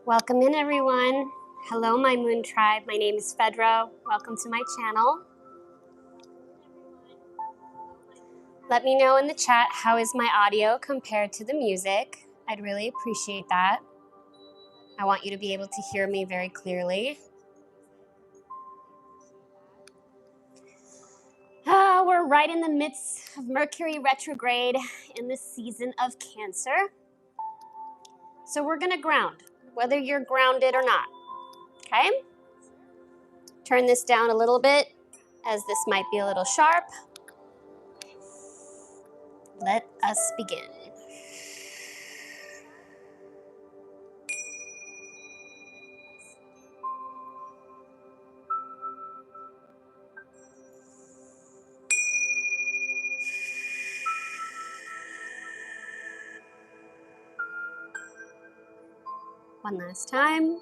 Welcome in, everyone. Hello, my moon tribe. My name is Fedra. Welcome to my channel. Let me know in the chat, how is my audio compared to the music? I'd really appreciate that. I want you to be able to hear me very clearly. We're right in the midst of Mercury retrograde in the season of Cancer. So we're gonna ground, whether you're grounded or not, okay? Turn this down a little bit, as this might be a little sharp. Let us begin. One last time.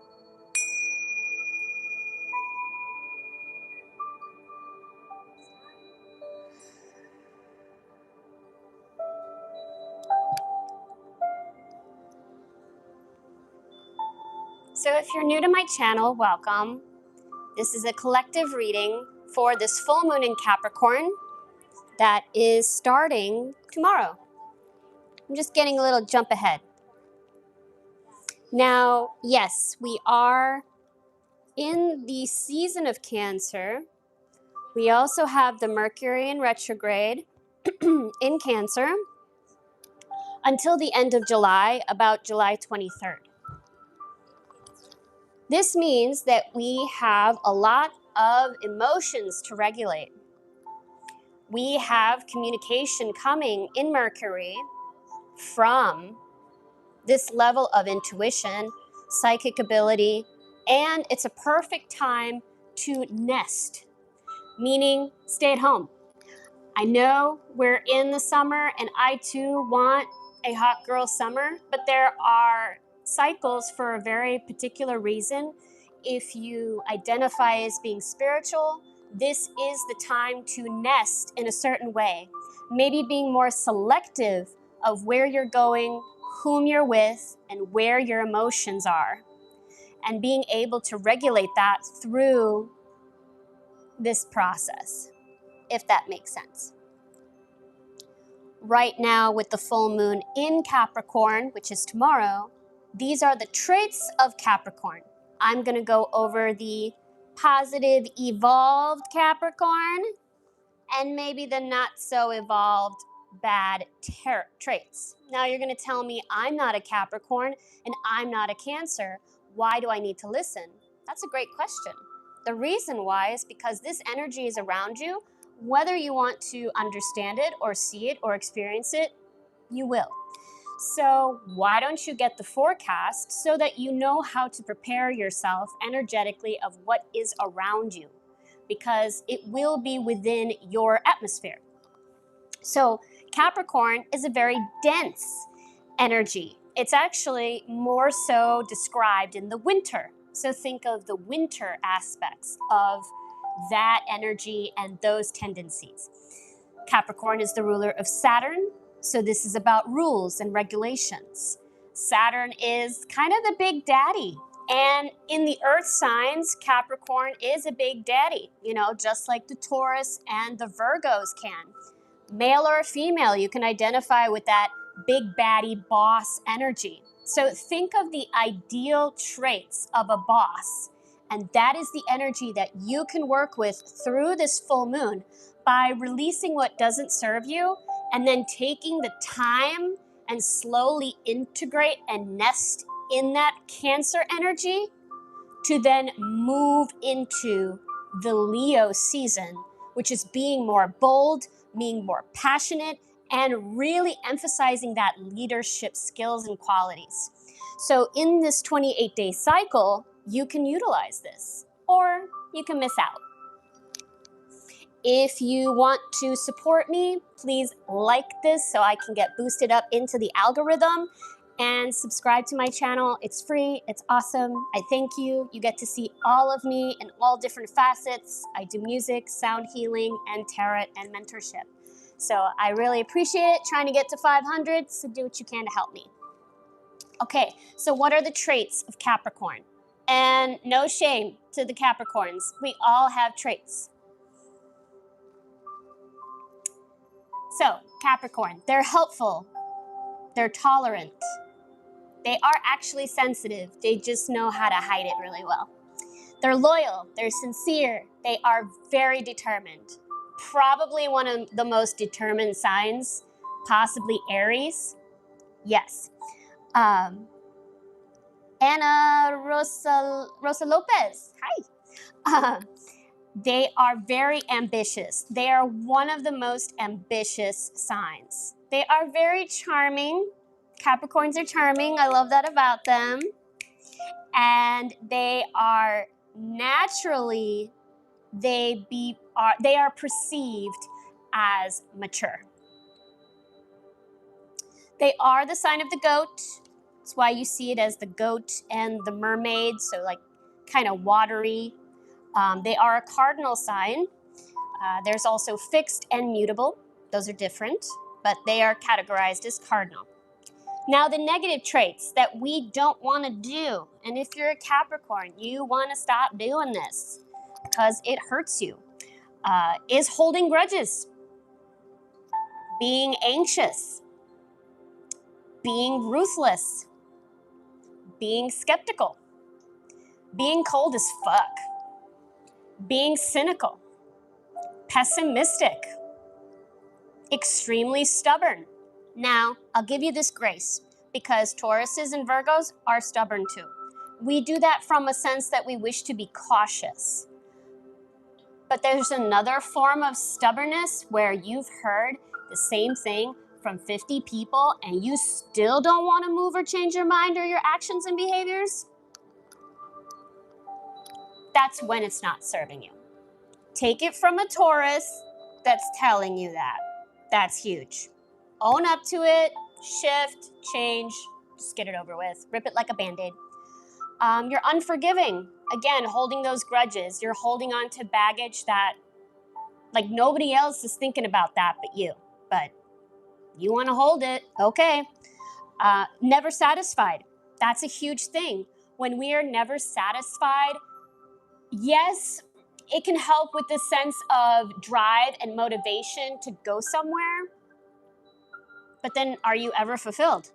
So if you're new to my channel, welcome. This is a collective reading for this full moon in Capricorn that is starting tomorrow. I'm just getting a little jump ahead. Now, yes, we are in the season of Cancer. We also have the Mercury in retrograde in Cancer until the end of July, about July 23rd. This means that we have a lot of emotions to regulate. We have communication coming in Mercury from this level of intuition, psychic ability, and it's a perfect time to nest, meaning stay at home. I know we're in the summer and I too want a hot girl summer, but there are cycles for a very particular reason. If you identify as being spiritual, this is the time to nest in a certain way. Maybe being more selective of where you're going, whom you're with, and where your emotions are. And being able to regulate that through this process, if that makes sense. Right now with the full moon in Capricorn, which is tomorrow, these are the traits of Capricorn. I'm going to go over the positive, evolved Capricorn and maybe the not so evolved, bad traits. Now you're going to tell me I'm not a Capricorn and I'm not a Cancer. Why do I need to listen? That's a great question. The reason why is because this energy is around you. Whether you want to understand it or see it or experience it, you will. So why don't you get the forecast so that you know how to prepare yourself energetically of what is around you, because it will be within your atmosphere. So Capricorn is a very dense energy. It's actually more so described in the winter. So think of the winter aspects of that energy and those tendencies. Capricorn is the ruler of Saturn, so this is about rules and regulations. Saturn is kind of the big daddy, and in the earth signs, Capricorn is a big daddy, just like the Taurus and the Virgos can. Male or female, you can identify with that big baddie boss energy. So think of the ideal traits of a boss. And that is the energy that you can work with through this full moon by releasing what doesn't serve you and then taking the time and slowly integrate and nest in that Cancer energy to then move into the Leo season, which is being more bold, being more passionate, and really emphasizing that leadership skills and qualities. So in this 28-day cycle, you can utilize this, or you can miss out. If you want to support me, please like this so I can get boosted up into the algorithm, and subscribe to my channel. It's free, it's awesome. I thank you. You get to see all of me in all different facets. I do music, sound healing, and tarot and mentorship. So I really appreciate it. Trying to get to 500, so do what you can to help me. Okay, so what are the traits of Capricorn? And no shame to the Capricorns. We all have traits. So, Capricorn, they're helpful. They're tolerant. They are actually sensitive. They just know how to hide it really well. They're loyal. They're sincere. They are very determined. Probably one of the most determined signs, possibly Aries. Yes. Anna Rosa Lopez. Hi. They are very ambitious. They are one of the most ambitious signs. They are very charming. Capricorns are charming. I love that about them. And they are naturally, they are perceived as mature. They are the sign of the goat. That's why you see it as the goat and the mermaid, so like kind of watery. They are a cardinal sign. There's also fixed and mutable. Those are different, but they are categorized as cardinal. Now, the negative traits that we don't want to do, and if you're a Capricorn, you want to stop doing this because it hurts you, is holding grudges, being anxious, being ruthless, being skeptical, being cold as fuck, being cynical, pessimistic, extremely stubborn. Now, I'll give you this grace because Tauruses and Virgos are stubborn too. We do that from a sense that we wish to be cautious. But there's another form of stubbornness where you've heard the same thing from 50 people and you still don't want to move or change your mind or your actions and behaviors. That's when it's not serving you. Take it from a Taurus that's telling you that. That's huge. Own up to it, shift, change, just get it over with. Rip it like a Band-Aid. You're unforgiving. Again, holding those grudges. You're holding on to baggage that, like, nobody else is thinking about that but you. But you want to hold it, okay. Never satisfied. That's a huge thing. When we are never satisfied, yes, it can help with this sense of drive and motivation to go somewhere. But then, are you ever fulfilled?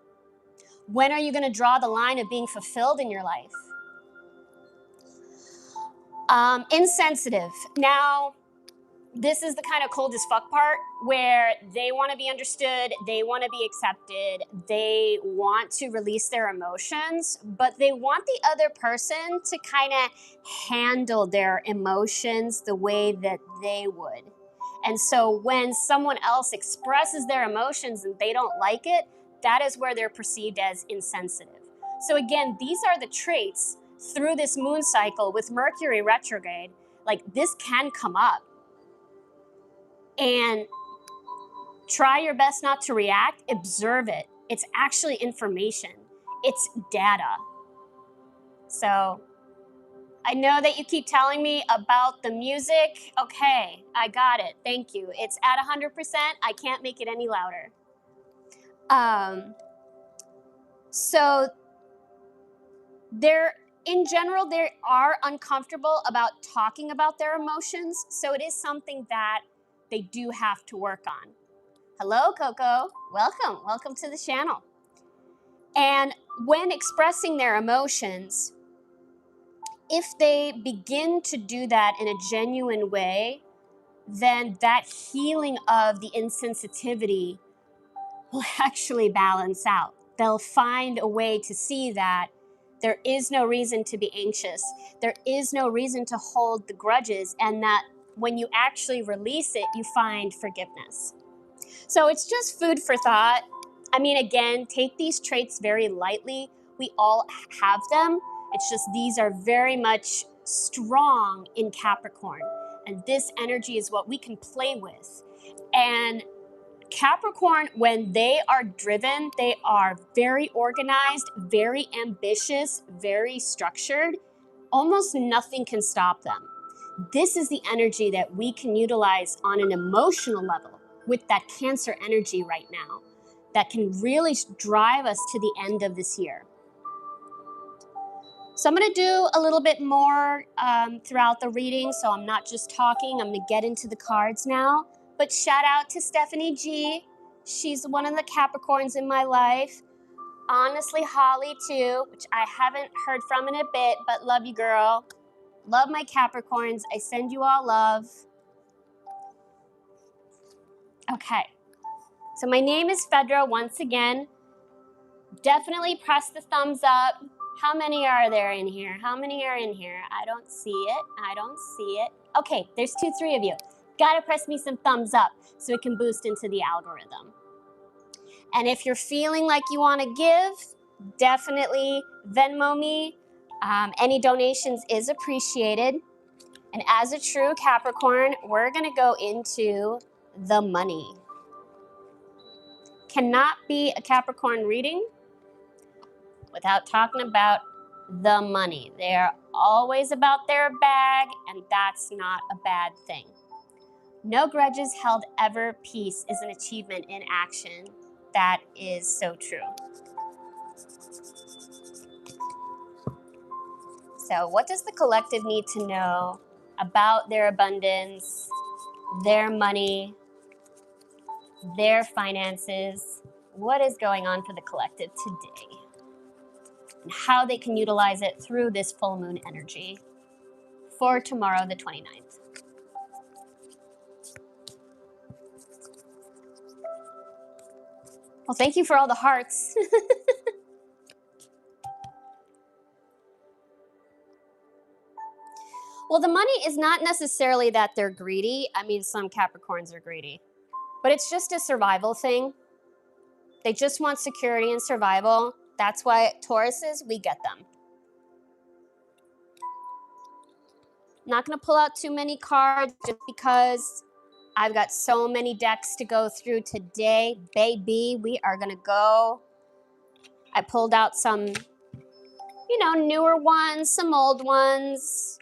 When are you going to draw the line of being fulfilled in your life? Insensitive. Now, this is the kind of cold as fuck part where they want to be understood, they want to be accepted, they want to release their emotions, but they want the other person to kind of handle their emotions the way that they would. And so when someone else expresses their emotions and they don't like it, that is where they're perceived as insensitive. So again, these are the traits through this moon cycle with Mercury retrograde. Like, this can come up. And try your best not to react, observe it. It's actually information. It's data. So I know that you keep telling me about the music. Okay, I got it. Thank you. It's at 100%. I can't make it any louder. So in general, they are uncomfortable about talking about their emotions. So it is something that they do have to work on. Hello, Coco. Welcome. Welcome to the channel. And when expressing their emotions, if they begin to do that in a genuine way, then that healing of the insensitivity will actually balance out. They'll find a way to see that there is no reason to be anxious. There is no reason to hold the grudges, and that when you actually release it, you find forgiveness. So it's just food for thought. I mean, again, take these traits very lightly. We all have them. It's just these are very much strong in Capricorn. And this energy is what we can play with. And Capricorn, when they are driven, they are very organized, very ambitious, very structured. Almost nothing can stop them. This is the energy that we can utilize on an emotional level with that Cancer energy right now that can really drive us to the end of this year. So I'm going to do a little bit more throughout the reading, so I'm not just talking. I'm going to get into the cards now. But shout out to Stephanie G. She's one of the Capricorns in my life. Honestly, Holly too, which I haven't heard from in a bit, but love you, girl. Love my Capricorns. I send you all love. Okay. So my name is Fedra once again. Definitely press the thumbs up. How many are there in here? How many are in here? I don't see it. I don't see it. Okay, there's 2, 3 of you. Gotta press me some thumbs up so it can boost into the algorithm. And if you're feeling like you want to give, definitely Venmo me. Any donations is appreciated. And as a true Capricorn, we're gonna go into the money. Cannot be a Capricorn reading without talking about the money. They're always about their bag, and that's not a bad thing. No grudges held ever. Peace is an achievement in action. That is so true. So what does the collective need to know about their abundance, their money, their finances? What is going on for the collective today? And how they can utilize it through this full moon energy for tomorrow, the 29th. Well, thank you for all the hearts. Well, the money is not necessarily that they're greedy. I mean, some Capricorns are greedy. But it's just a survival thing. They just want security and survival. That's why Tauruses, we get them. Not going to pull out too many cards just because I've got so many decks to go through today. Baby, we are going to go. I pulled out some, newer ones, some old ones.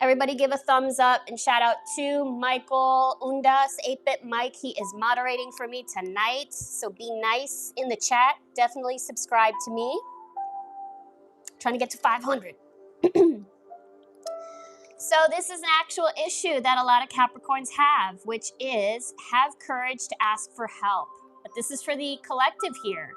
Everybody give a thumbs up and shout out to Michael Undas, 8-Bit Mike. He is moderating for me tonight, so be nice in the chat. Definitely subscribe to me. Trying to get to 500. So this is an actual issue that a lot of Capricorns have, which is have courage to ask for help. But this is for the collective here.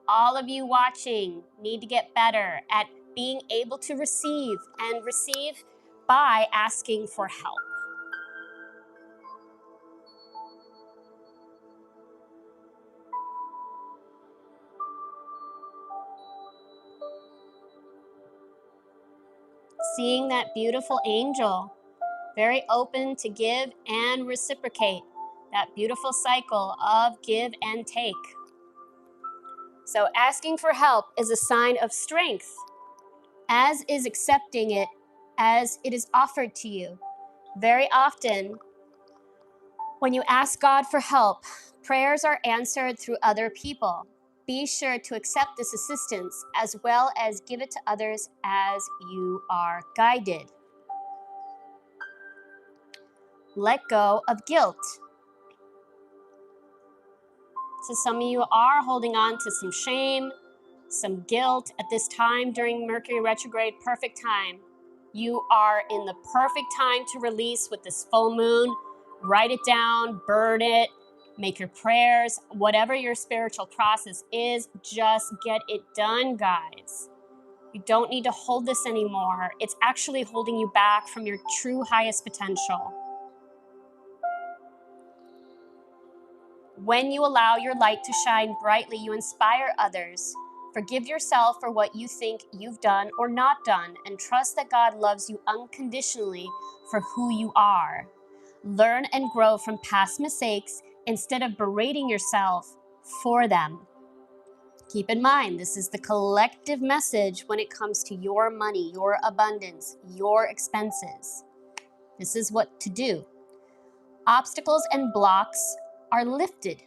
All of you watching need to get better at being able to receive and receive by asking for help. Seeing that beautiful angel, very open to give and reciprocate. That beautiful cycle of give and take. So asking for help is a sign of strength, as is accepting it as it is offered to you. Very often, when you ask God for help, prayers are answered through other people. Be sure to accept this assistance as well as give it to others as you are guided. Let go of guilt. So some of you are holding on to some shame, some guilt at this time during Mercury retrograde, perfect time. You are in the perfect time to release with this full moon. Write it down, burn it, make your prayers, whatever your spiritual process is, just get it done, guys. You don't need to hold this anymore. It's actually holding you back from your true highest potential. When you allow your light to shine brightly, you inspire others. Forgive yourself for what you think you've done or not done, and trust that God loves you unconditionally for who you are. Learn and grow from past mistakes instead of berating yourself for them. Keep in mind, this is the collective message when it comes to your money, your abundance, your expenses. This is what to do. Obstacles and blocks are lifted.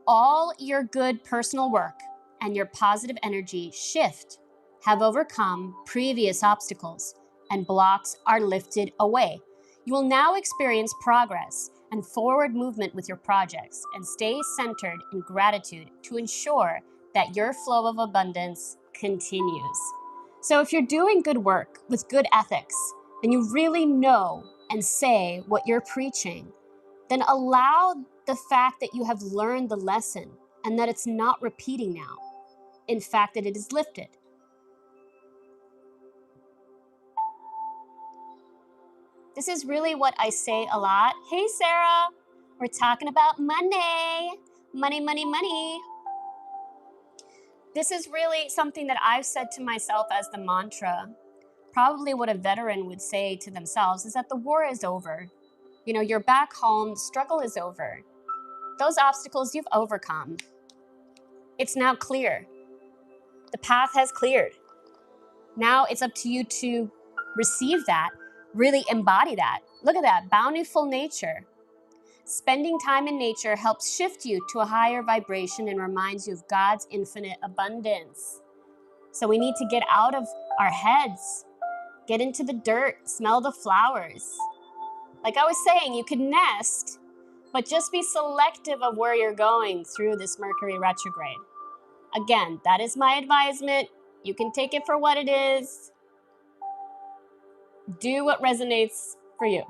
All your good personal work and your positive energy shift have overcome previous obstacles, and blocks are lifted away. You will now experience progress and forward movement with your projects, and stay centered in gratitude to ensure that your flow of abundance continues. So if you're doing good work with good ethics, and you really know and say what you're preaching, then allow the fact that you have learned the lesson and that it's not repeating now. In fact, that it is lifted. This is really what I say a lot. Hey, Sarah, we're talking about money. Money, money, money. This is really something that I've said to myself as the mantra. Probably what a veteran would say to themselves is that the war is over. You know, you're back home, the struggle is over. Those obstacles you've overcome. It's now clear. The path has cleared. Now it's up to you to receive that, really embody that. Look at that, bountiful nature. Spending time in nature helps shift you to a higher vibration and reminds you of God's infinite abundance. So we need to get out of our heads, get into the dirt, smell the flowers. Like I was saying, you could nest, but just be selective of where you're going through this Mercury retrograde. Again, that is my advisement. You can take it for what it is. Do what resonates for you.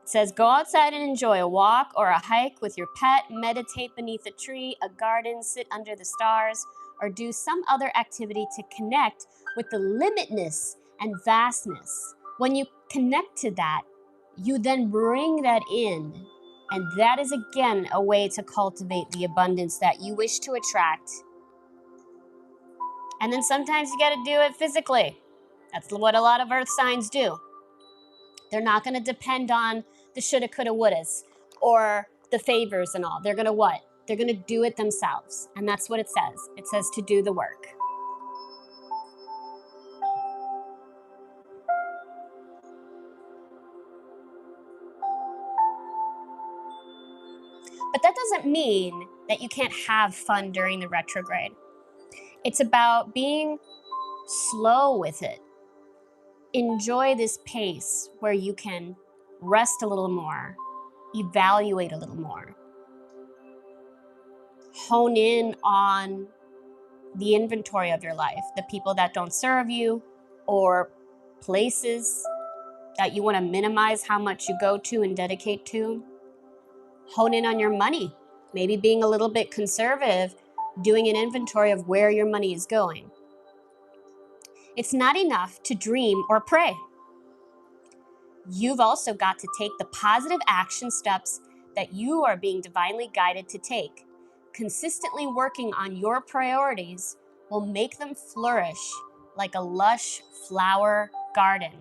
It says, go outside and enjoy a walk or a hike with your pet, meditate beneath a tree, a garden, sit under the stars, or do some other activity to connect with the limitness and vastness. When you connect to that, you then bring that in. And that is, again, a way to cultivate the abundance that you wish to attract. And then sometimes you got to do it physically. That's what a lot of earth signs do. They're not going to depend on the shoulda, coulda, wouldas or the favors and all. They're going to what? They're going to do it themselves. And that's what it says. It says to do the work. But that doesn't mean that you can't have fun during the retrograde. It's about being slow with it. Enjoy this pace where you can rest a little more, evaluate a little more, hone in on the inventory of your life, the people that don't serve you, or places that you want to minimize how much you go to and dedicate to. Hone in on your money, maybe being a little bit conservative, doing an inventory of where your money is going. It's not enough to dream or pray. You've also got to take the positive action steps that you are being divinely guided to take. Consistently working on your priorities will make them flourish like a lush flower garden.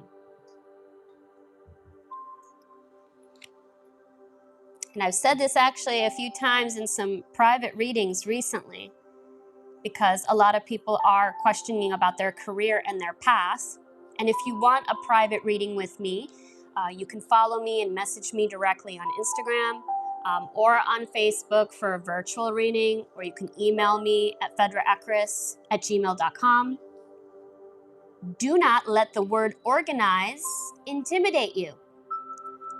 And I've said this actually a few times in some private readings recently, because a lot of people are questioning about their career and their path. And if you want a private reading with me, you can follow me and message me directly on Instagram or on Facebook for a virtual reading, or you can email me at fedraecris@gmail.com. Do not let the word organize intimidate you.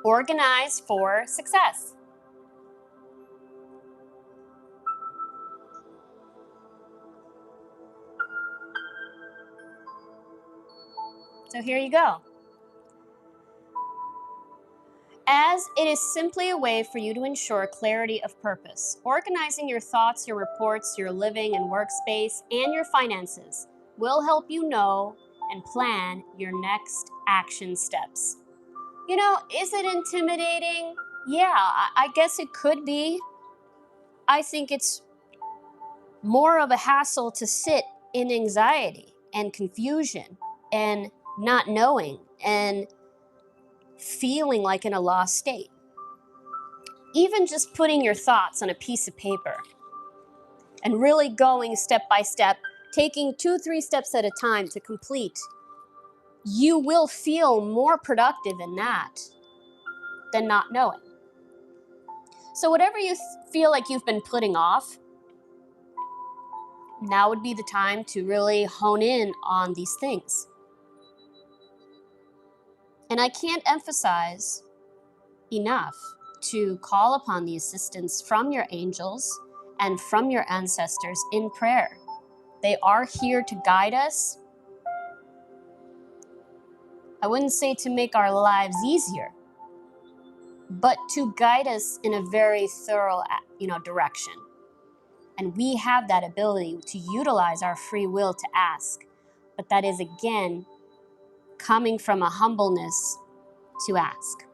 Organize for success. So here you go. As it is simply a way for you to ensure clarity of purpose, organizing your thoughts, your reports, your living and workspace, and your finances will help you know and plan your next action steps. You know, is it intimidating? Yeah, I guess it could be. I think it's more of a hassle to sit in anxiety and confusion and not knowing and feeling like in a lost state. Even just putting your thoughts on a piece of paper and really going step by step, taking 2-3 steps at a time to complete, you will feel more productive in that than not knowing. So whatever you feel like you've been putting off, now would be the time to really hone in on these things. And I can't emphasize enough to call upon the assistance from your angels and from your ancestors in prayer. They are here to guide us. I wouldn't say to make our lives easier, but to guide us in a very thorough, direction. And we have that ability to utilize our free will to ask. But that is, again, coming from a humbleness to ask.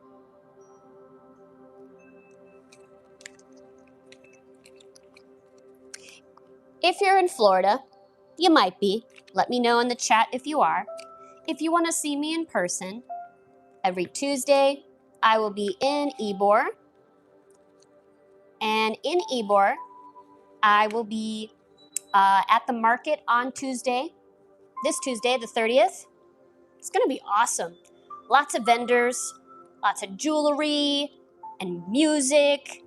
If you're in Florida, you might be. Let me know in the chat if you are. If you want to see me in person, every Tuesday, I will be in Ybor. And in Ybor, I will be at the market on Tuesday, this Tuesday, the 30th. It's going to be awesome. Lots of vendors, lots of jewelry and music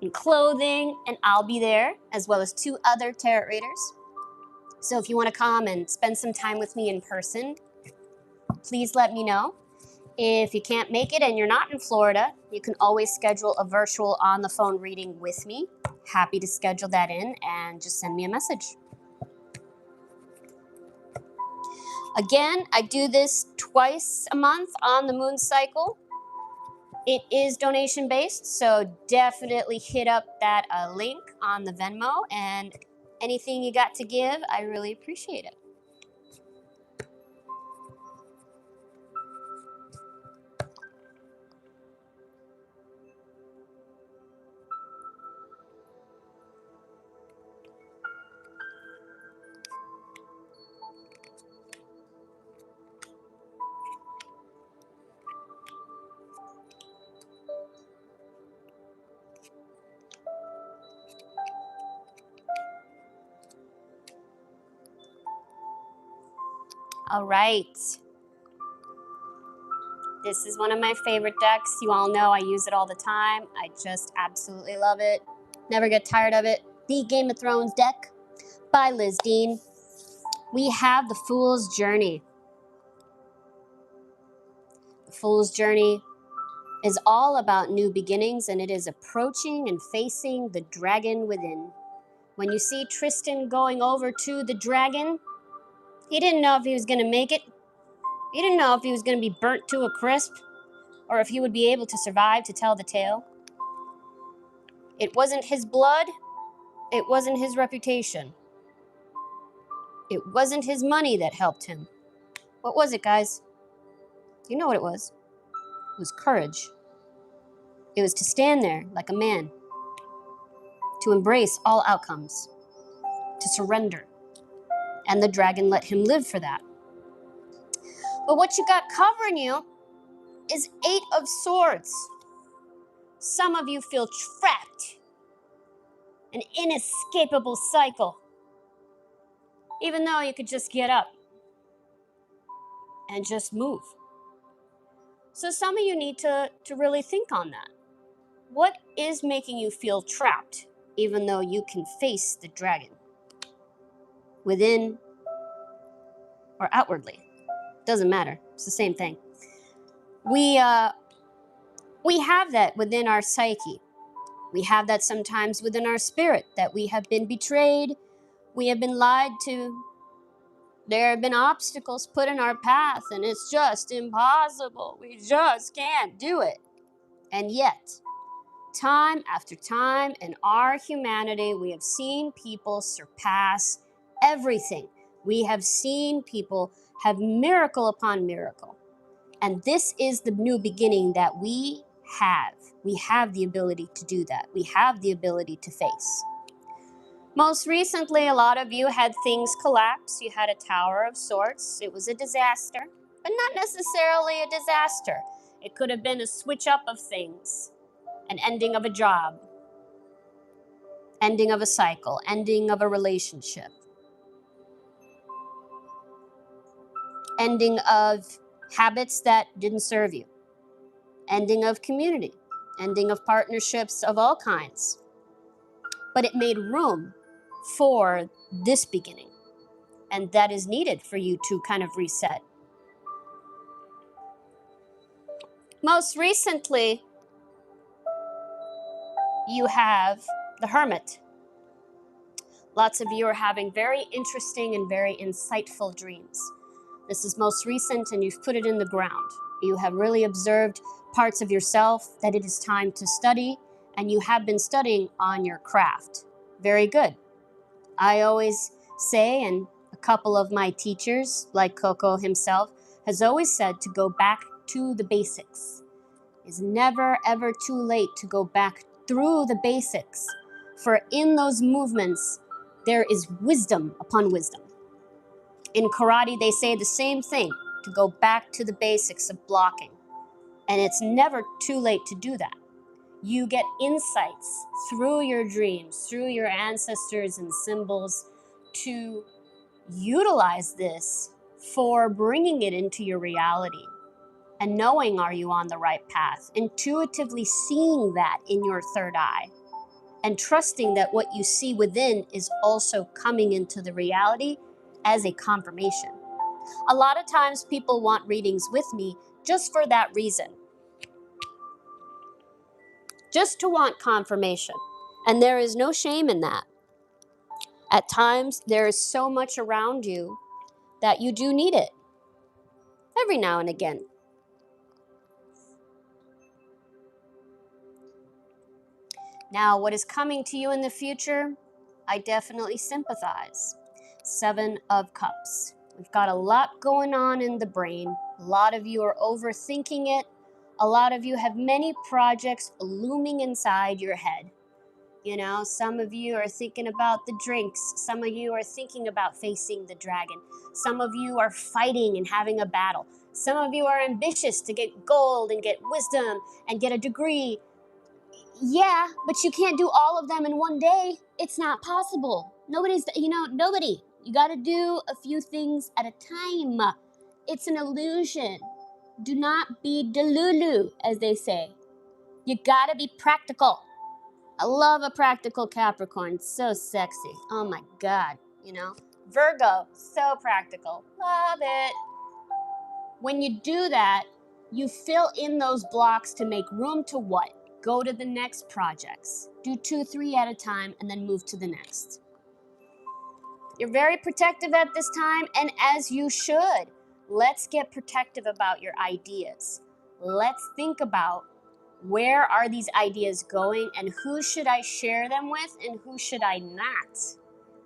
and clothing, and I'll be there, as well as 2 other tarot readers. So if you want to come and spend some time with me in person, please let me know. If you can't make it and you're not in Florida, you can always schedule a virtual on the phone reading with me. Happy to schedule that in, and just send me a message. Again, I do this twice a month on the moon cycle. It is donation based, so definitely hit up that link on the Venmo, and anything you got to give, I really appreciate it. All right. This is one of my favorite decks. You all know I use it all the time. I just absolutely love it. Never get tired of it. The Game of Thrones deck by Liz Dean. We have the Fool's Journey. The Fool's Journey is all about new beginnings, and it is approaching and facing the dragon within. When you see Tristan going over to the dragon, he didn't know if he was going to make it. He didn't know if he was going to be burnt to a crisp, or if he would be able to survive to tell the tale. It wasn't his blood. It wasn't his reputation. It wasn't his money that helped him. What was it, guys? You know what it was. It was courage. It was to stand there like a man, to embrace all outcomes, to surrender. And the dragon let him live for that. But what you got covering you is 8 of Swords. Some of you feel trapped, an inescapable cycle, even though you could just get up and just move. So some of you need to really think on that. What is making you feel trapped, even though you can face the dragon? Within or outwardly? Doesn't matter. It's the same thing. We have that within our psyche. We have that sometimes within our spirit, that we have been betrayed, we have been lied to, there have been obstacles put in our path, and it's just impossible. We just can't do it. And yet, time after time in our humanity, we have seen people surpass everything. We have seen people have miracle upon miracle. And this is the new beginning that we have. We have the ability to do that. We have the ability to face. Most recently, a lot of you had things collapse. You had a Tower of Swords. It was a disaster, but not necessarily a disaster. It could have been a switch up of things, an ending of a job, ending of a cycle, ending of a relationship, ending of habits that didn't serve you, ending of community, ending of partnerships of all kinds. But it made room for this beginning, and that is needed for you to kind of reset. Most recently, you have the Hermit. Lots of you are having very interesting and very insightful dreams. This is most recent and you've put it in the ground. You have really observed parts of yourself that it is time to study, and you have been studying on your craft. Very good. I always say, and a couple of my teachers, like Coco himself, has always said to go back to the basics. It's never ever too late to go back through the basics. For in those movements, there is wisdom upon wisdom. In karate, they say the same thing, to go back to the basics of blocking. And it's never too late to do that. You get insights through your dreams, through your ancestors and symbols, to utilize this for bringing it into your reality. And knowing, are you on the right path? Intuitively seeing that in your third eye. And trusting that what you see within is also coming into the reality as a confirmation. A lot of times people want readings with me just for that reason. Just to want confirmation. And there is no shame in that. At times, there is so much around you that you do need it. Every now and again. Now, what is coming to you in the future? I definitely sympathize. 7 of Cups. We've got a lot going on in the brain. A lot of you are overthinking it. A lot of you have many projects looming inside your head. You know, some of you are thinking about the drinks. Some of you are thinking about facing the dragon. Some of you are fighting and having a battle. Some of you are ambitious to get gold and get wisdom and get a degree. Yeah, but you can't do all of them in one day. It's not possible. Nobody. You got to do a few things at a time. It's an illusion. Do not be delulu, as they say. You got to be practical. I love a practical Capricorn. It's so sexy. Oh my God, Virgo, so practical. Love it. When you do that, you fill in those blocks to make room to what? Go to the next projects. Do 2, 3 at a time and then move to the next. You're very protective at this time, and as you should. Let's get protective about your ideas. Let's think about where are these ideas going and who should I share them with and who should I not.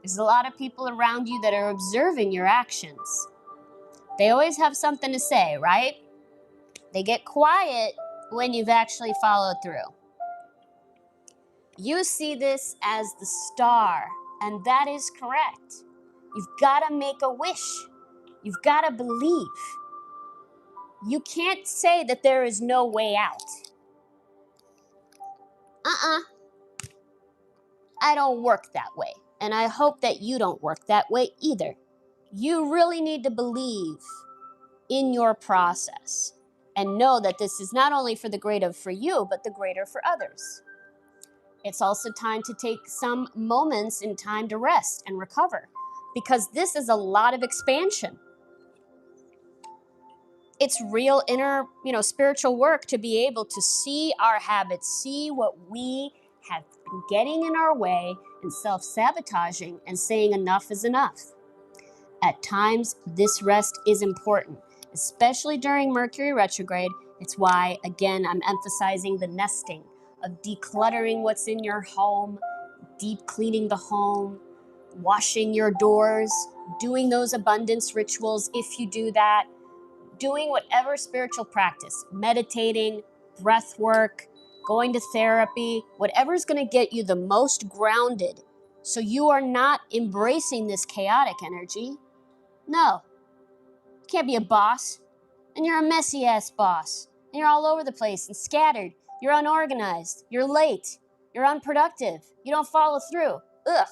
There's a lot of people around you that are observing your actions. They always have something to say, right? They get quiet when you've actually followed through. You see this as the star, and that is correct. You've got to make a wish. You've got to believe. You can't say that there is no way out. I don't work that way, and I hope that you don't work that way either. You really need to believe in your process and know that this is not only for the greater for you, but the greater for others. It's also time to take some moments in time to rest and recover, because this is a lot of expansion. It's real inner, spiritual work to be able to see our habits, see what we have been getting in our way and self-sabotaging and saying enough is enough. At times, this rest is important, especially during Mercury retrograde. It's why, again, I'm emphasizing the nesting of decluttering what's in your home, deep cleaning the home, washing your doors, doing those abundance rituals if you do that, doing whatever spiritual practice, meditating, breath work, going to therapy, whatever is going to get you the most grounded so you are not embracing this chaotic energy. No, you can't be a boss, and you're a messy ass boss, and you're all over the place and scattered. You're unorganized, you're late, you're unproductive, you don't follow through. Ugh.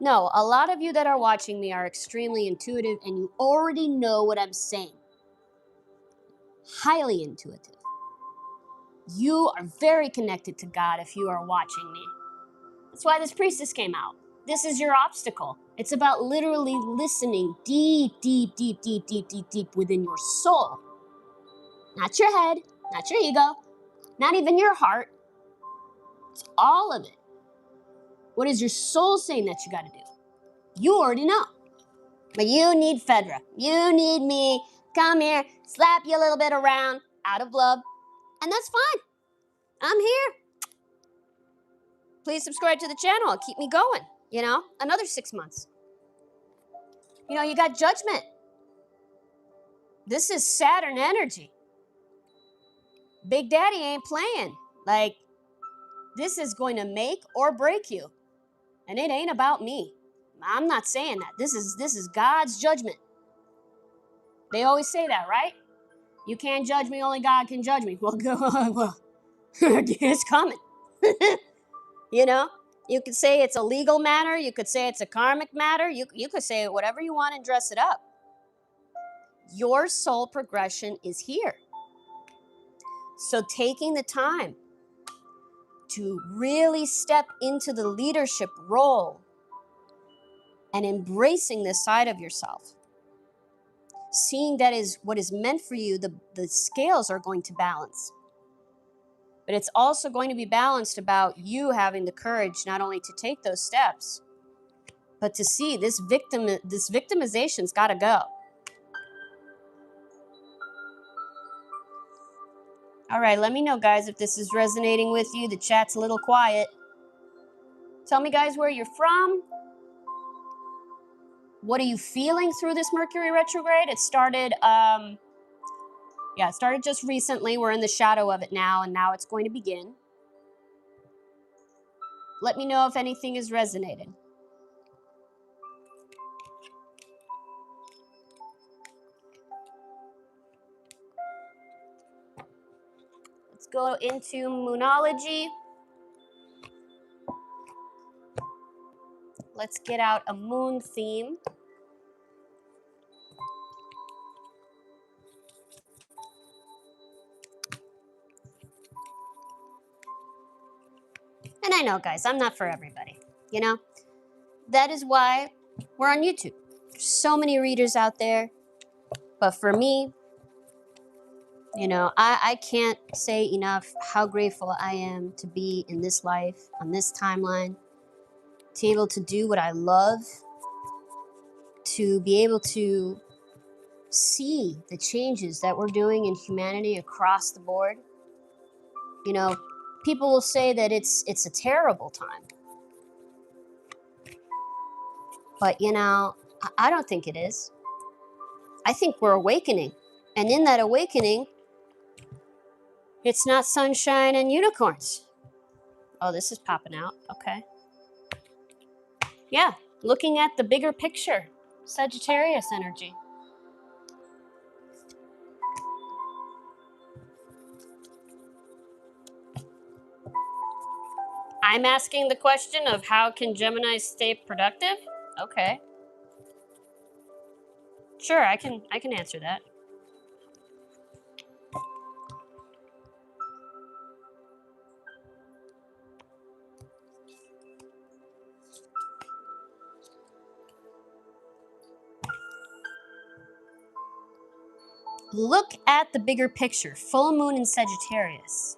No, a lot of you that are watching me are extremely intuitive, and you already know what I'm saying. Highly intuitive. You are very connected to God if you are watching me. That's why this priestess came out. This is your obstacle. It's about literally listening deep within your soul. Not your head, not your ego, not even your heart. It's all of it. What is your soul saying that you got to do? You already know. But you need Fedra. You need me. Come here, slap you a little bit around out of love. And that's fine. I'm here. Please subscribe to the channel. Keep me going. Another 6 months. You got judgment. This is Saturn energy. Big Daddy ain't playing. Like, this is going to make or break you. And it ain't about me. I'm not saying that. This is God's judgment. They always say that, right? You can't judge me, only God can judge me. Well, it's coming. You could say it's a legal matter. You could say it's a karmic matter. You could say whatever you want and dress it up. Your soul progression is here. So taking the time to really step into the leadership role and embracing this side of yourself, seeing that is what is meant for you, the scales are going to balance. But it's also going to be balanced about you having the courage not only to take those steps, but to see this victimization's got to go. All right, let me know, guys, if this is resonating with you. The chat's a little quiet. Tell me, guys, where you're from. What are you feeling through this Mercury retrograde? It started, it started just recently. We're in the shadow of it now, and now it's going to begin. Let me know if anything is resonating. Let's go into Moonology. Let's get out a moon theme. And I know, guys, I'm not for everybody, That is why we're on YouTube. There's so many readers out there. But for me, I can't say enough how grateful I am to be in this life, on this timeline, to be able to do what I love, to be able to see the changes that we're doing in humanity across the board. People will say that it's a terrible time. But, I don't think it is. I think we're awakening. And in that awakening, it's not sunshine and unicorns. Oh, this is popping out. Okay. Yeah, looking at the bigger picture. Sagittarius energy. I'm asking the question of how can Gemini stay productive? Okay. Sure, I can answer that. Look at the bigger picture. Full moon in Sagittarius.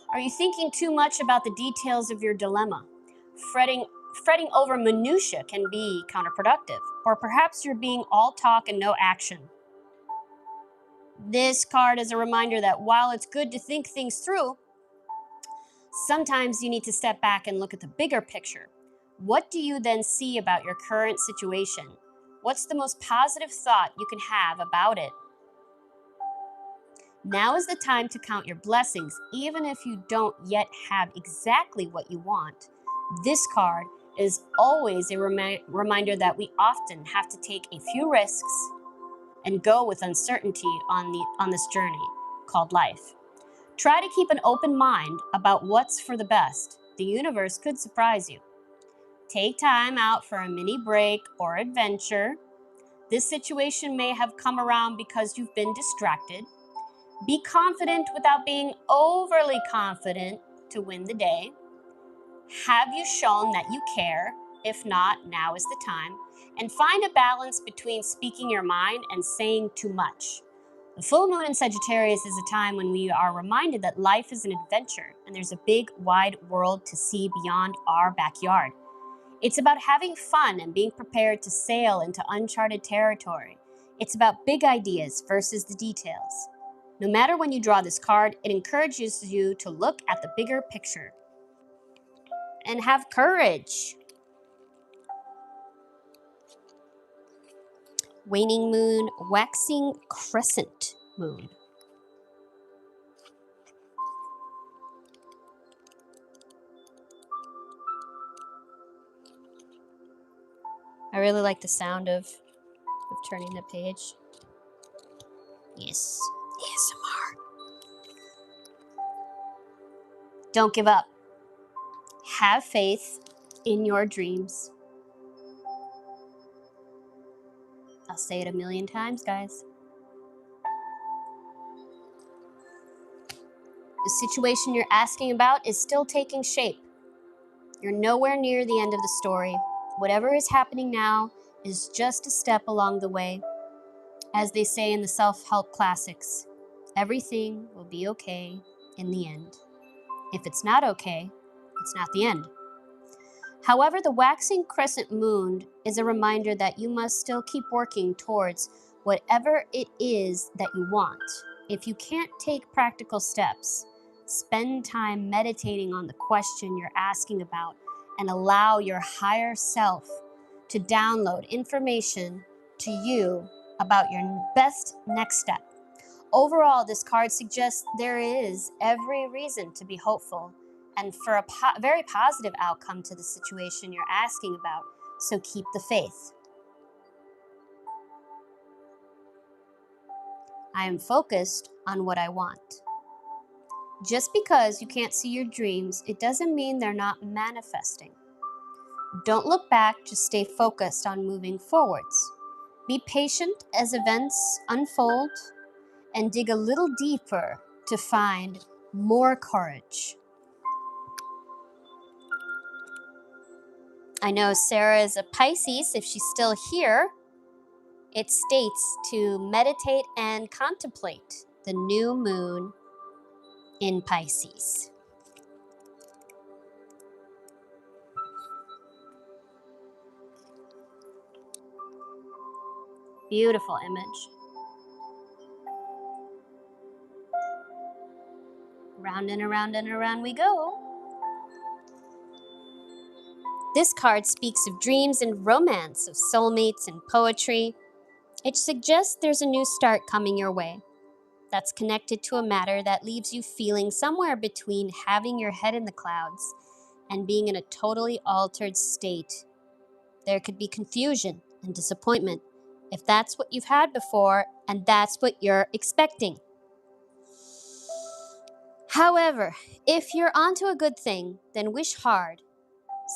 Are you thinking too much about the details of your dilemma? Fretting over minutia can be counterproductive. Or perhaps you're being all talk and no action. This card is a reminder that while it's good to think things through, sometimes you need to step back and look at the bigger picture. What do you then see about your current situation? What's the most positive thought you can have about it? Now is the time to count your blessings, even if you don't yet have exactly what you want. This card is always a reminder that we often have to take a few risks and go with uncertainty on this journey called life. Try to keep an open mind about what's for the best. The universe could surprise you. Take time out for a mini break or adventure. This situation may have come around because you've been distracted. Be confident without being overly confident to win the day. Have you shown that you care? If not, now is the time. and find a balance between speaking your mind and saying too much. The full moon in Sagittarius is a time when we are reminded that life is an adventure and there's a big, wide world to see beyond our backyard. It's about having fun and being prepared to sail into uncharted territory. It's about big ideas versus the details. No matter when you draw this card, it encourages you to look at the bigger picture and have courage. Waning moon, waxing crescent moon. I really like the sound of turning the page. Yes, ASMR. Don't give up. Have faith in your dreams. I'll say it a million times, guys. The situation you're asking about is still taking shape. You're nowhere near the end of the story. Whatever is happening now is just a step along the way. As they say in the self-help classics, everything will be okay in the end. If it's not okay, it's not the end. However, the waxing crescent moon is a reminder that you must still keep working towards whatever it is that you want. If you can't take practical steps, spend time meditating on the question you're asking about and allow your higher self to download information to you about your best next step. Overall, this card suggests there is every reason to be hopeful and for a very positive outcome to the situation you're asking about, so keep the faith. I am focused on what I want. Just because you can't see your dreams, it doesn't mean they're not manifesting. Don't look back, just stay focused on moving forwards. Be patient as events unfold and dig a little deeper to find more courage. I know Sarah is a Pisces, if she's still here. It states to meditate and contemplate the new moon in Pisces. Beautiful image. Round and around and around we go. This card speaks of dreams and romance, of soulmates and poetry. It suggests there's a new start coming your way that's connected to a matter that leaves you feeling somewhere between having your head in the clouds and being in a totally altered state. There could be confusion and disappointment if that's what you've had before and that's what you're expecting. However, if you're onto a good thing, then wish hard.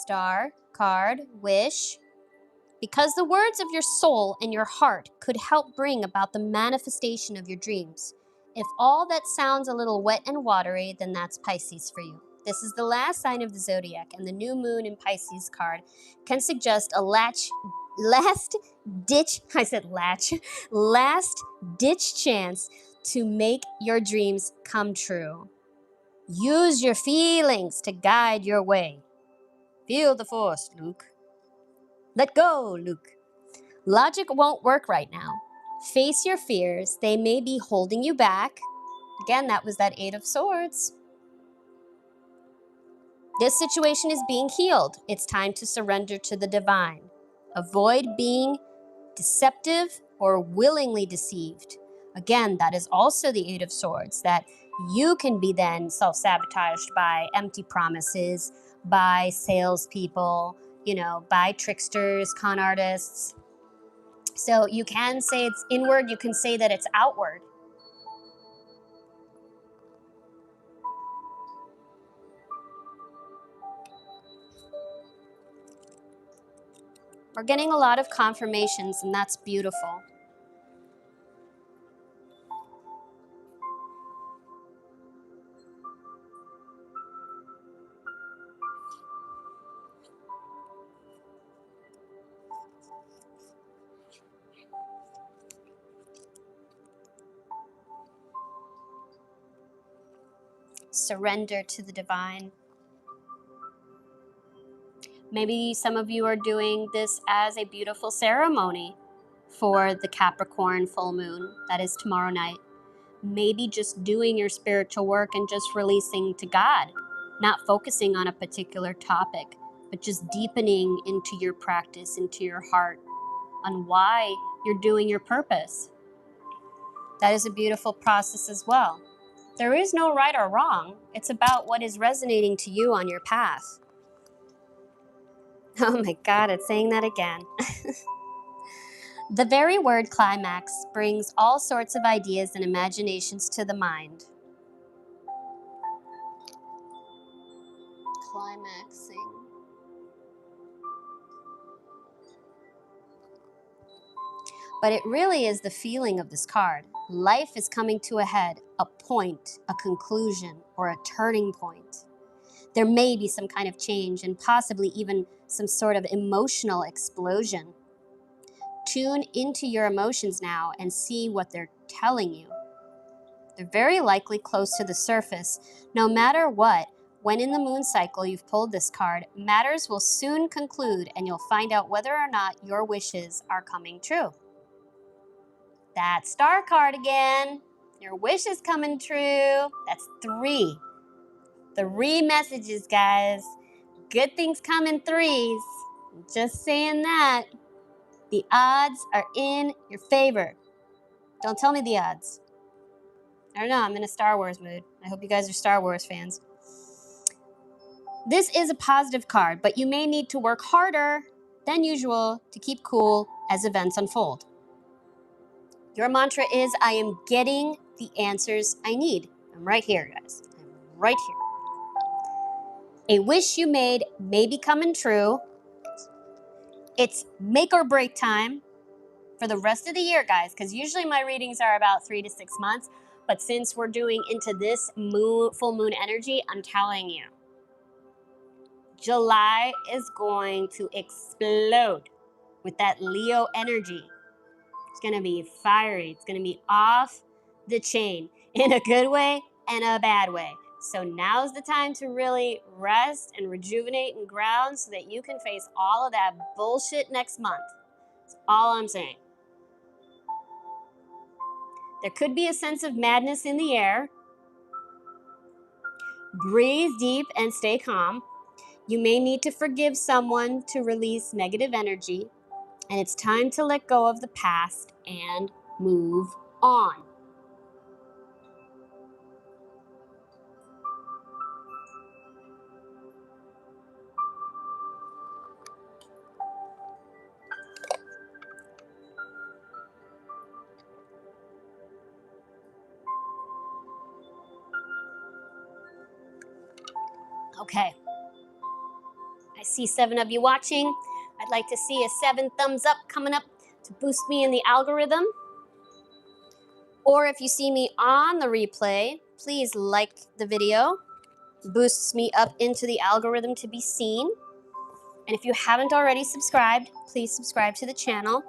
Star, card, wish. Because the words of your soul and your heart could help bring about the manifestation of your dreams. If all that sounds a little wet and watery, then that's Pisces for you. This is the last sign of the zodiac, and the new moon in Pisces card can suggest a last ditch chance to make your dreams come true. Use your feelings to guide your way. Feel the force, Luke. Let go, Luke. Logic won't work right now. Face your fears. They may be holding you back. Again, that was that Eight of Swords. This situation is being healed. It's time to surrender to the divine. Avoid being deceptive or willingly deceived. Again, that is also the Eight of Swords, that you can be then self-sabotaged by empty promises, by salespeople, by tricksters, con artists. So you can say it's inward, you can say that it's outward. We're getting a lot of confirmations, and that's beautiful. surrender to the divine. Maybe some of you are doing this as a beautiful ceremony for the Capricorn full moon that is tomorrow night. Maybe just doing your spiritual work and just releasing to God, not focusing on a particular topic, but just deepening into your practice, into your heart, on why you're doing your purpose. That is a beautiful process as well. There is no right or wrong. It's about what is resonating to you on your path. Oh my God, it's saying that again. The very word climax brings all sorts of ideas and imaginations to the mind. Climaxing. But it really is the feeling of this card. Life is coming to a head, a point, a conclusion, or a turning point. There may be some kind of change and possibly even some sort of emotional explosion. Tune into your emotions now and see what they're telling you. They're very likely close to the surface. No matter what, when in the moon cycle you've pulled this card, matters will soon conclude and you'll find out whether or not your wishes are coming true. That star card again. Your wish is coming true. That's 3. 3 messages, guys. Good things come in 3s. Just saying that. The odds are in your favor. Don't tell me the odds. I don't know, I'm in a Star Wars mood. I hope you guys are Star Wars fans. This is a positive card, but you may need to work harder than usual to keep cool as events unfold. Your mantra is, I am getting the answers I need. I'm right here, guys. I'm right here. A wish you made may be coming true. It's make or break time for the rest of the year, guys, because usually my readings are about 3 to 6 months. But since we're doing into this full moon energy, I'm telling you, July is going to explode with that Leo energy. It's going to be fiery. It's going to be off the chain in a good way and a bad way. So now's the time to really rest and rejuvenate and ground so that you can face all of that bullshit next month. That's all I'm saying. There could be a sense of madness in the air. Breathe deep and stay calm. You may need to forgive someone to release negative energy, and it's time to let go of the past and move on. Okay. I see 7 of you watching. I'd like to see a 7 thumbs up coming up to boost me in the algorithm. Or if you see me on the replay, please like the video. Boosts me up into the algorithm to be seen. And if you haven't already subscribed, please subscribe to the channel.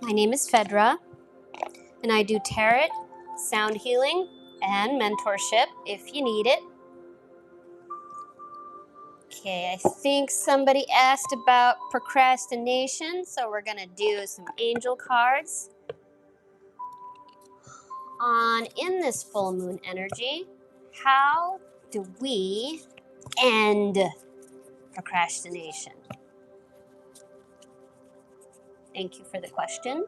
My name is Fedra, and I do tarot, sound healing, and mentorship if you need it. Okay, I think somebody asked about procrastination, so we're gonna do some angel cards on in this full moon energy. How do we end procrastination? Thank you for the question.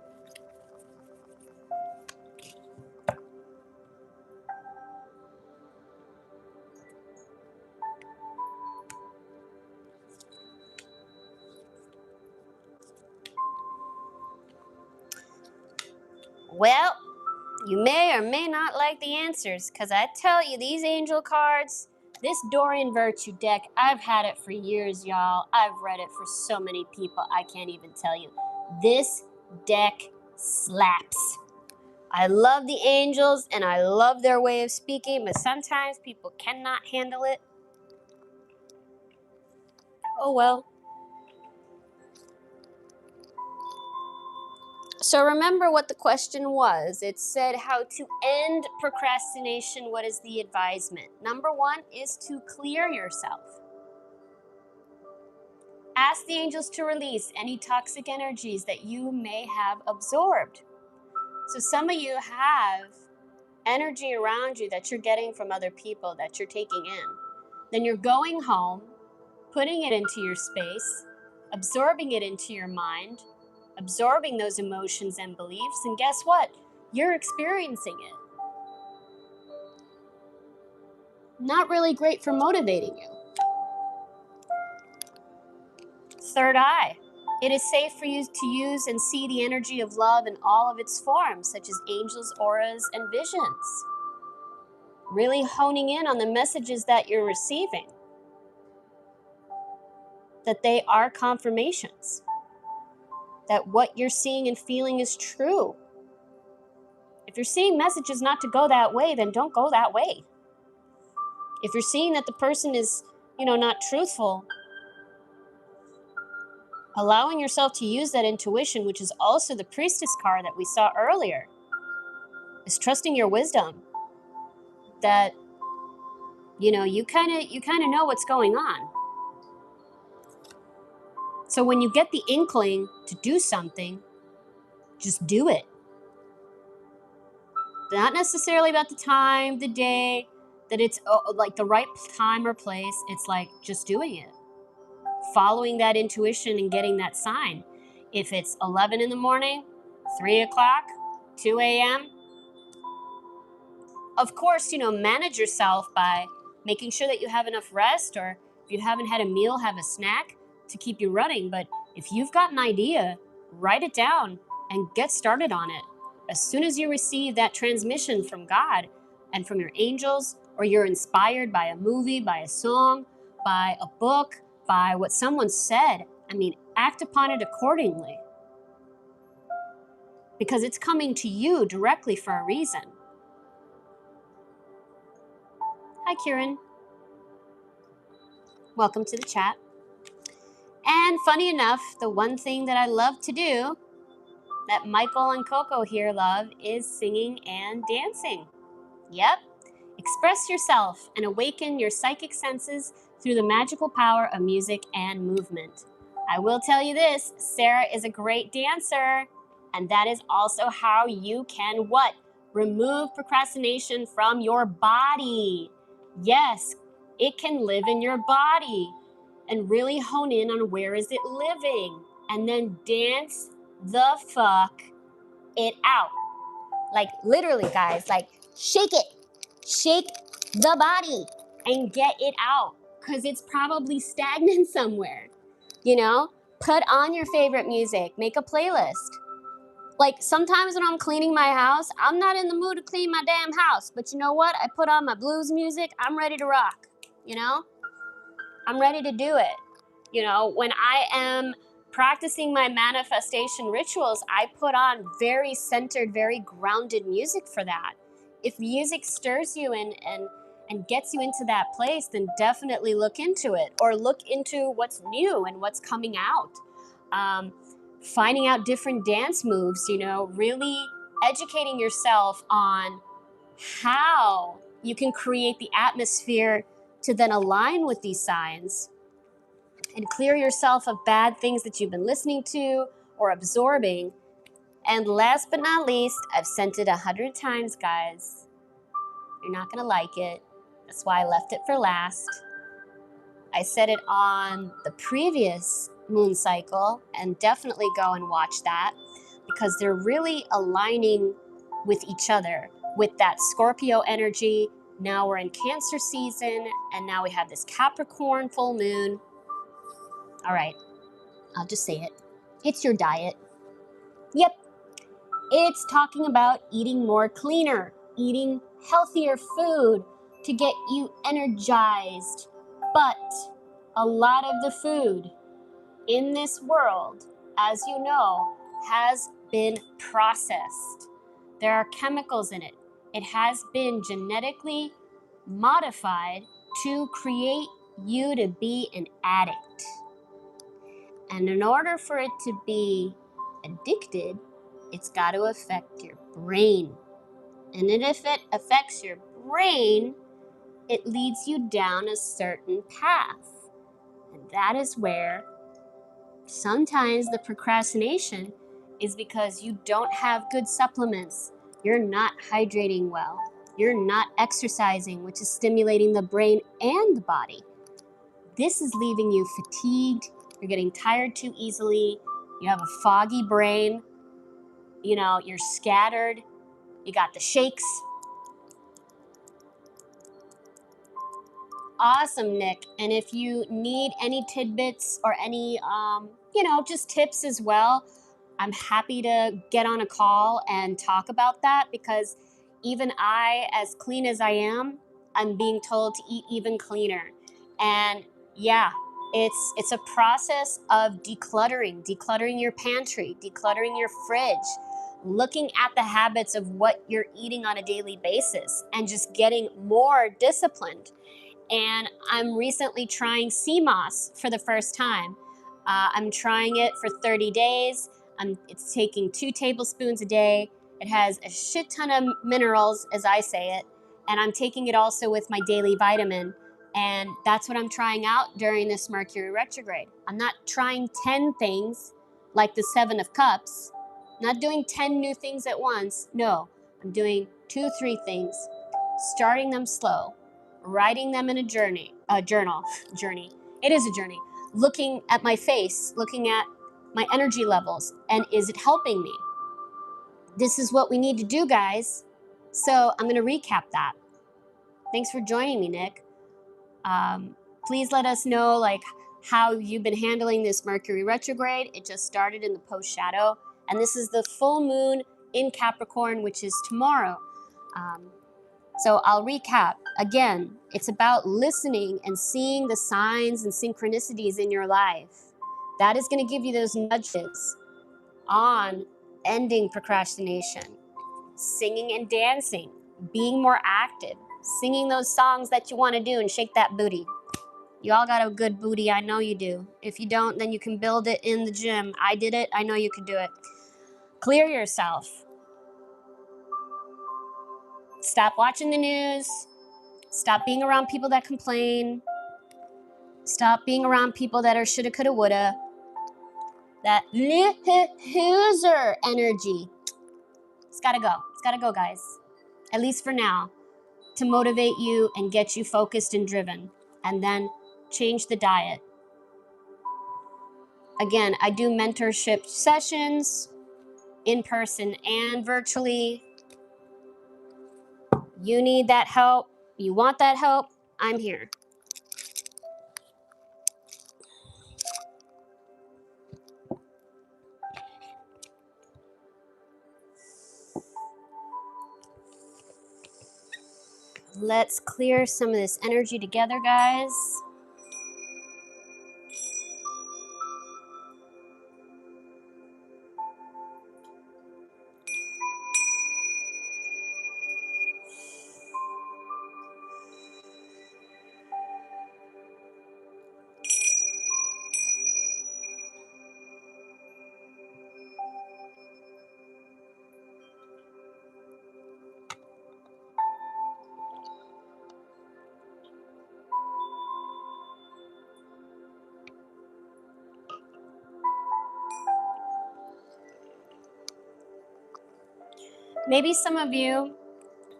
Well, you may or may not like the answers, because I tell you, these angel cards, this Dorian Virtue deck, I've had it for years, y'all. I've read it for so many people, I can't even tell you. This deck slaps. I love the angels, and I love their way of speaking, but sometimes people cannot handle it. Oh well. So remember what the question was. It said how to end procrastination. What is the advisement? Number one is to clear yourself. Ask the angels to release any toxic energies that you may have absorbed. So some of you have energy around you that you're getting from other people that you're taking in. Then you're going home, putting it into your space, absorbing it into your mind, absorbing those emotions and beliefs, and guess what? You're experiencing it. Not really great for motivating you. Third eye. It is safe for you to use and see the energy of love in all of its forms, such as angels, auras, and visions. Really honing in on the messages that you're receiving. That they are confirmations. That what you're seeing and feeling is true. If you're seeing messages not to go that way, then don't go that way. If you're seeing that the person is, not truthful, allowing yourself to use that intuition, which is also the priestess card that we saw earlier, is trusting your wisdom. That, you kind of know what's going on. So when you get the inkling to do something, just do it. Not necessarily about the time, the day, that it's like the right time or place. It's like just doing it. Following that intuition and getting that sign. If it's 11 in the morning, 3 o'clock, 2 a.m., of course, manage yourself by making sure that you have enough rest, or if you haven't had a meal, have a snack to keep you running. But if you've got an idea, write it down and get started on it. As soon as you receive that transmission from God and from your angels, or you're inspired by a movie, by a song, by a book, by what someone said, act upon it accordingly. Because it's coming to you directly for a reason. Hi, Chiron. Welcome to the chat. And funny enough, the one thing that I love to do, that Michael and Coco here love, is singing and dancing. Yep. Express yourself and awaken your psychic senses through the magical power of music and movement. I will tell you this, Sarah is a great dancer, and that is also how you can what? Remove procrastination from your body. Yes, it can live in your body, and really hone in on where is it living, and then dance the fuck it out. Like literally, guys, like shake it. Shake the body and get it out, because it's probably stagnant somewhere. Put on your favorite music, make a playlist. Like sometimes when I'm cleaning my house, I'm not in the mood to clean my damn house, but you know what? I put on my blues music, I'm ready to rock, I'm ready to do it. When I am practicing my manifestation rituals, I put on very centered, very grounded music for that. If music stirs you and gets you into that place, then definitely look into it, or look into what's new and what's coming out. Finding out different dance moves, really educating yourself on how you can create the atmosphere to then align with these signs and clear yourself of bad things that you've been listening to or absorbing. And last but not least, I've sent it 100 times, guys. You're not gonna like it. That's why I left it for last. I said it on the previous moon cycle, and definitely go and watch that, because they're really aligning with each other with that Scorpio energy. Now we're in Cancer season, and now we have this Capricorn full moon. All right, I'll just say it. It's your diet. Yep. It's talking about eating more cleaner, eating healthier food to get you energized. But a lot of the food in this world, as you know, has been processed. There are chemicals in it. It has been genetically modified to create you to be an addict. And in order for it to be addicted, it's got to affect your brain. And then if it affects your brain, it leads you down a certain path. And that is where sometimes the procrastination is because you don't have good supplements. You're not hydrating well. You're not exercising, which is stimulating the brain and the body. This is leaving you fatigued. You're getting tired too easily. You have a foggy brain. You know, you're scattered. You got the shakes. Awesome, Nick. And if you need any tidbits or any, just tips as well, I'm happy to get on a call and talk about that, because even I, as clean as I am, I'm being told to eat even cleaner. And yeah, it's a process of decluttering your pantry, decluttering your fridge, looking at the habits of what you're eating on a daily basis, and just getting more disciplined. And I'm recently trying sea moss for the first time. I'm trying it for 30 days. It's taking 2 tablespoons a day. It has a shit ton of minerals, as I say it, and I'm taking it also with my daily vitamin. And that's what I'm trying out during this Mercury retrograde. I'm not trying 10 things like the 7 of Cups. I'm not doing 10 new things at once. No, I'm doing 2, 3 things, starting them slow, writing them in a journey. It is a journey. Looking at my face, looking at my energy levels, and is it helping me? This is what we need to do, guys. So I'm going to recap that. Thanks for joining me, Nick. Please let us know how you've been handling this Mercury retrograde. It just started in the post shadow, and this is the full moon in Capricorn, which is tomorrow. So I'll recap. Again, it's about listening and seeing the signs and synchronicities in your life. That is going to give you those nudges on ending procrastination, singing and dancing, being more active, singing those songs that you want to do and shake that booty. You all got a good booty. I know you do. If you don't, then you can build it in the gym. I did it. I know you can do it. Clear yourself. Stop watching the news. Stop being around people that complain. Stop being around people that are shoulda, coulda, woulda. That loser energy. It's gotta go. It's gotta go, guys. At least for now. To motivate you and get you focused and driven. And then change the diet. Again, I do mentorship sessions in person and virtually. You need that help. You want that help? I'm here. Let's clear some of this energy together, guys. Maybe some of you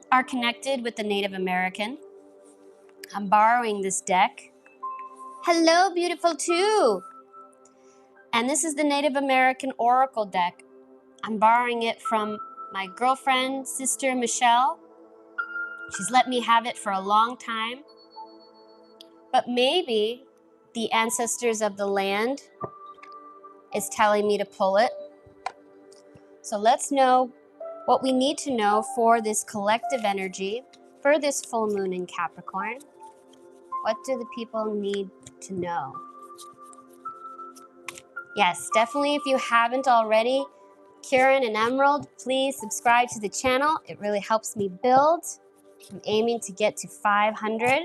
are connected with the Native American. I'm borrowing this deck. Hello, beautiful too. And this is the Native American Oracle deck. I'm borrowing it from my girlfriend, sister Michelle. She's let me have it for a long time. But maybe the ancestors of the land is telling me to pull it. So let's know what we need to know for this collective energy, for this full moon in Capricorn. What do the people need to know? Yes, definitely, if you haven't already, Chiron and Emerald, please subscribe to the channel. It really helps me build. I'm aiming to get to 500.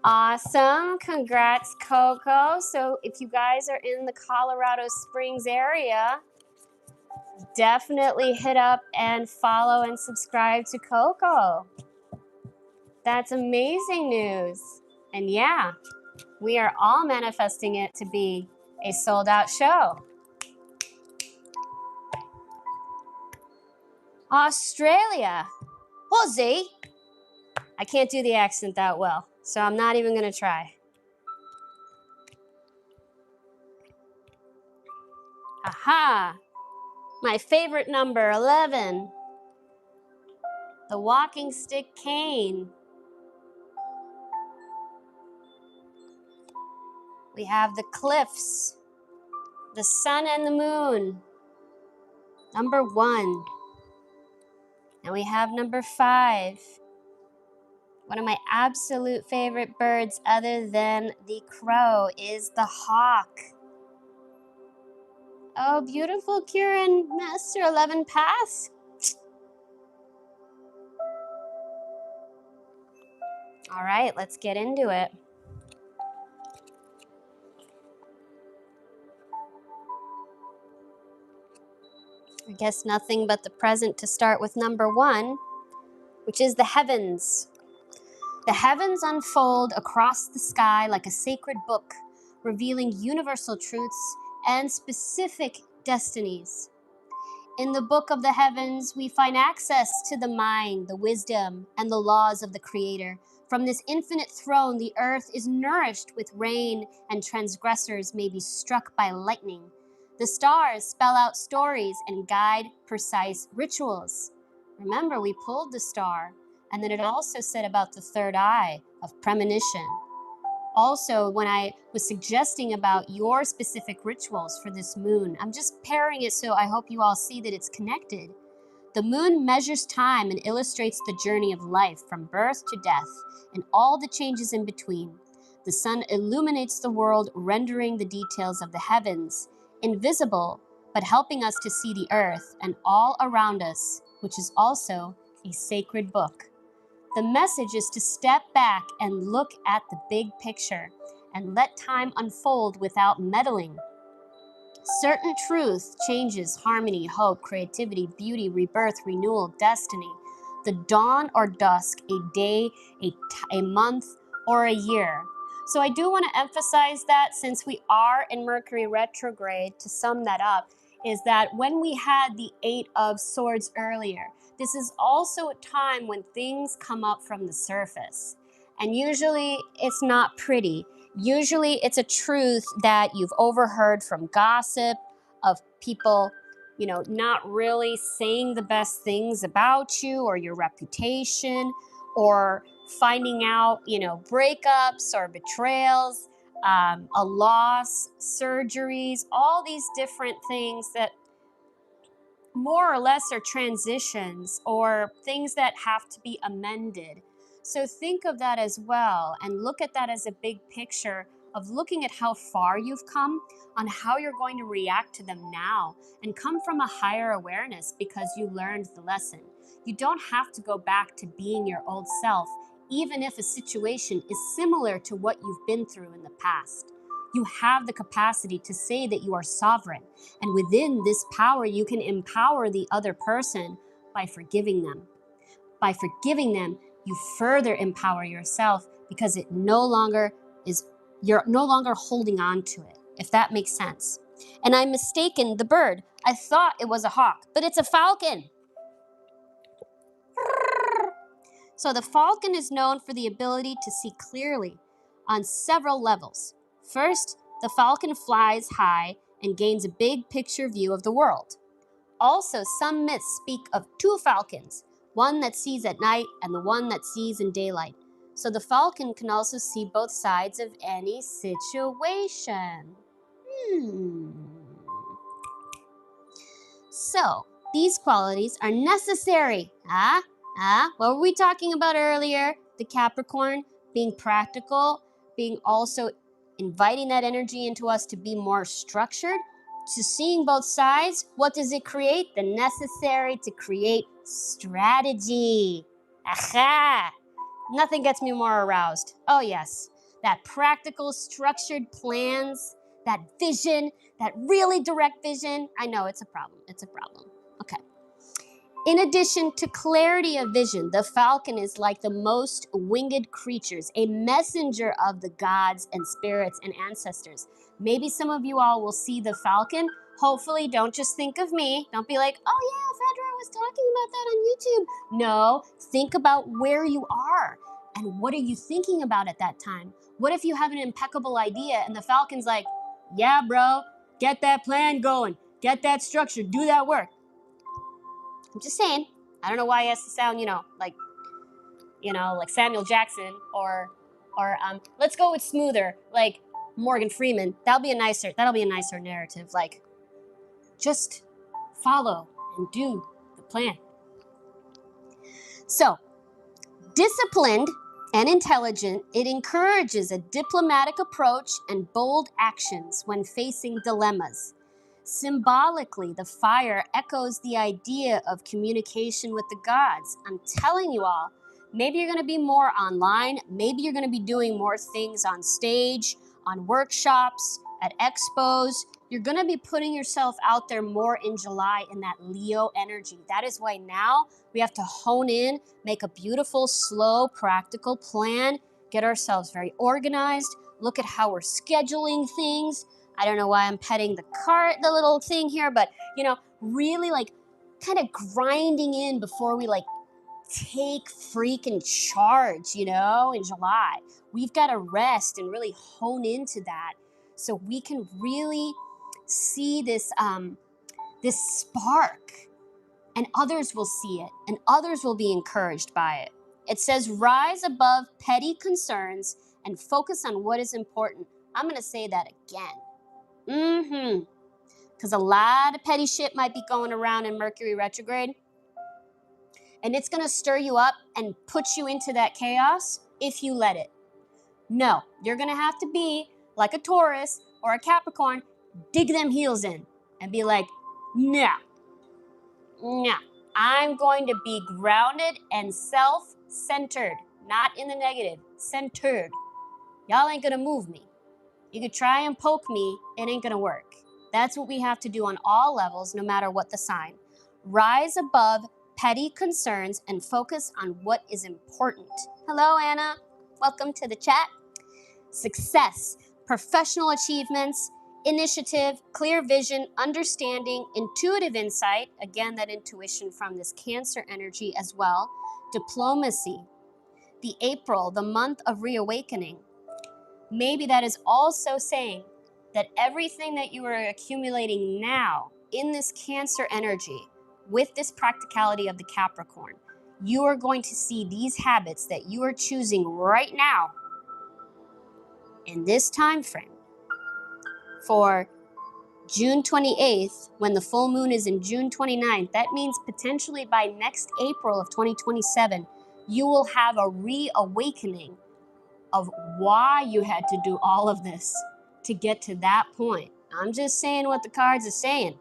Awesome. Congrats, Coco. So if you guys are in the Colorado Springs area, definitely hit up and follow and subscribe to Coco. That's amazing news. And yeah, we are all manifesting it to be a sold out show. Australia. Aussie. I can't do the accent that well, so I'm not even going to try. Aha! My favorite number, 11. The walking stick cane. We have the cliffs, the sun and the moon. Number 1. And we have number 5. One of my absolute favorite birds other than the crow is the hawk. Oh, beautiful, Chiron. Master 11 pass. All right, let's get into it. I guess nothing but the present to start with number 1, which is the heavens. The heavens unfold across the sky like a sacred book, revealing universal truths and specific destinies. In the book of the heavens, we find access to the mind, the wisdom, and the laws of the Creator. From this infinite throne, the earth is nourished with rain, and transgressors may be struck by lightning. The stars spell out stories and guide precise rituals. Remember, we pulled the star, and then it also said about the third eye of premonition. Also, when I was suggesting about your specific rituals for this moon, I'm just pairing it so I hope you all see that it's connected. The moon measures time and illustrates the journey of life from birth to death and all the changes in between. The sun illuminates the world, rendering the details of the heavens invisible, but helping us to see the earth and all around us, which is also a sacred book. The message is to step back and look at the big picture and let time unfold without meddling. Certain truth changes harmony, hope, creativity, beauty, rebirth, renewal, destiny. The dawn or dusk, a day, a month, or a year. So I do want to emphasize that since we are in Mercury retrograde, to sum that up, is that when we had the 8 of Swords earlier, this is also a time when things come up from the surface. And usually it's not pretty. Usually it's a truth that you've overheard from gossip, of people, not really saying the best things about you or your reputation, or finding out, breakups or betrayals, a loss, surgeries, all these different things that more or less are transitions or things that have to be amended. So think of that as well and look at that as a big picture of looking at how far you've come, on how you're going to react to them now, and come from a higher awareness because you learned the lesson. You don't have to go back to being your old self, even if a situation is similar to what you've been through in the past. You have the capacity to say that you are sovereign, and within this power, you can empower the other person by forgiving them. By forgiving them, you further empower yourself because you're no longer holding on to it, if that makes sense. And I mistaken the bird. I thought it was a hawk, but it's a falcon. So the falcon is known for the ability to see clearly on several levels. First, the falcon flies high and gains a big picture view of the world. Also, some myths speak of 2 falcons, one that sees at night and the one that sees in daylight. So the falcon can also see both sides of any situation. So, these qualities are necessary. What were we talking about earlier? The Capricorn being practical, being also inviting that energy into us to be more structured, to seeing both sides. What does it create? The necessary to create strategy. Aha! Nothing gets me more aroused. Oh yes, that practical, structured plans, that vision, that really direct vision. I know it's a problem. It's a problem. Okay. In addition to clarity of vision, the falcon is like the most winged creatures, a messenger of the gods and spirits and ancestors. Maybe some of you all will see the falcon. Hopefully, don't just think of me. Don't be like, oh yeah, Fedra was talking about that on YouTube. No, think about where you are and what are you thinking about at that time. What if you have an impeccable idea and the falcon's like, yeah, bro, get that plan going, get that structure, do that work. I'm just saying. I don't know why he has to sound, like Samuel Jackson or let's go with smoother, like Morgan Freeman. That'll be a nicer narrative. Like, just follow and do the plan. So, disciplined and intelligent, it encourages a diplomatic approach and bold actions when facing dilemmas. Symbolically, the fire echoes the idea of communication with the gods. I'm telling you all, maybe you're going to be more online. Maybe you're going to be doing more things on stage, on workshops, at expos. You're going to be putting yourself out there more in July in that Leo energy. That is why now we have to hone in, make a beautiful, slow, practical plan, get ourselves very organized, look at how we're scheduling things. I don't know why I'm petting the cart, the little thing here, but, really like kind of grinding in before we like take freaking charge, in July. We've got to rest and really hone into that so we can really see this spark, and others will see it and others will be encouraged by it. It says, rise above petty concerns and focus on what is important. I'm going to say that again. Because a lot of petty shit might be going around in Mercury retrograde. And it's going to stir you up and put you into that chaos if you let it. No, you're going to have to be like a Taurus or a Capricorn, dig them heels in and be like, no. I'm going to be grounded and self-centered, not in the negative, centered. Y'all ain't going to move me. You could try and poke me, it ain't going to work. That's what we have to do on all levels, no matter what the sign. Rise above petty concerns and focus on what is important. Hello, Anna. Welcome to the chat. Success, professional achievements, initiative, clear vision, understanding, intuitive insight. Again, that intuition from this Cancer energy as well. Diplomacy. The April, the month of reawakening. Maybe that is also saying that everything that you are accumulating now in this Cancer energy with this practicality of the Capricorn, you are going to see these habits that you are choosing right now in this time frame for June 28th, when the full moon is in June 29th. That means potentially by next April of 2027, you will have a reawakening of why you had to do all of this to get to that point. I'm just saying what the cards are saying.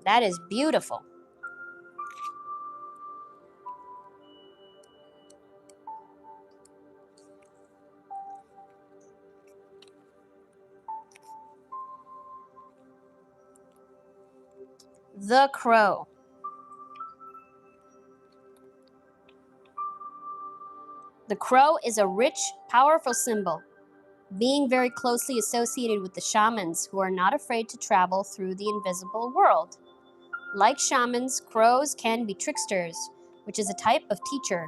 That is beautiful. The Crow. The crow is a rich, powerful symbol, being very closely associated with the shamans who are not afraid to travel through the invisible world. Like shamans, crows can be tricksters, which is a type of teacher.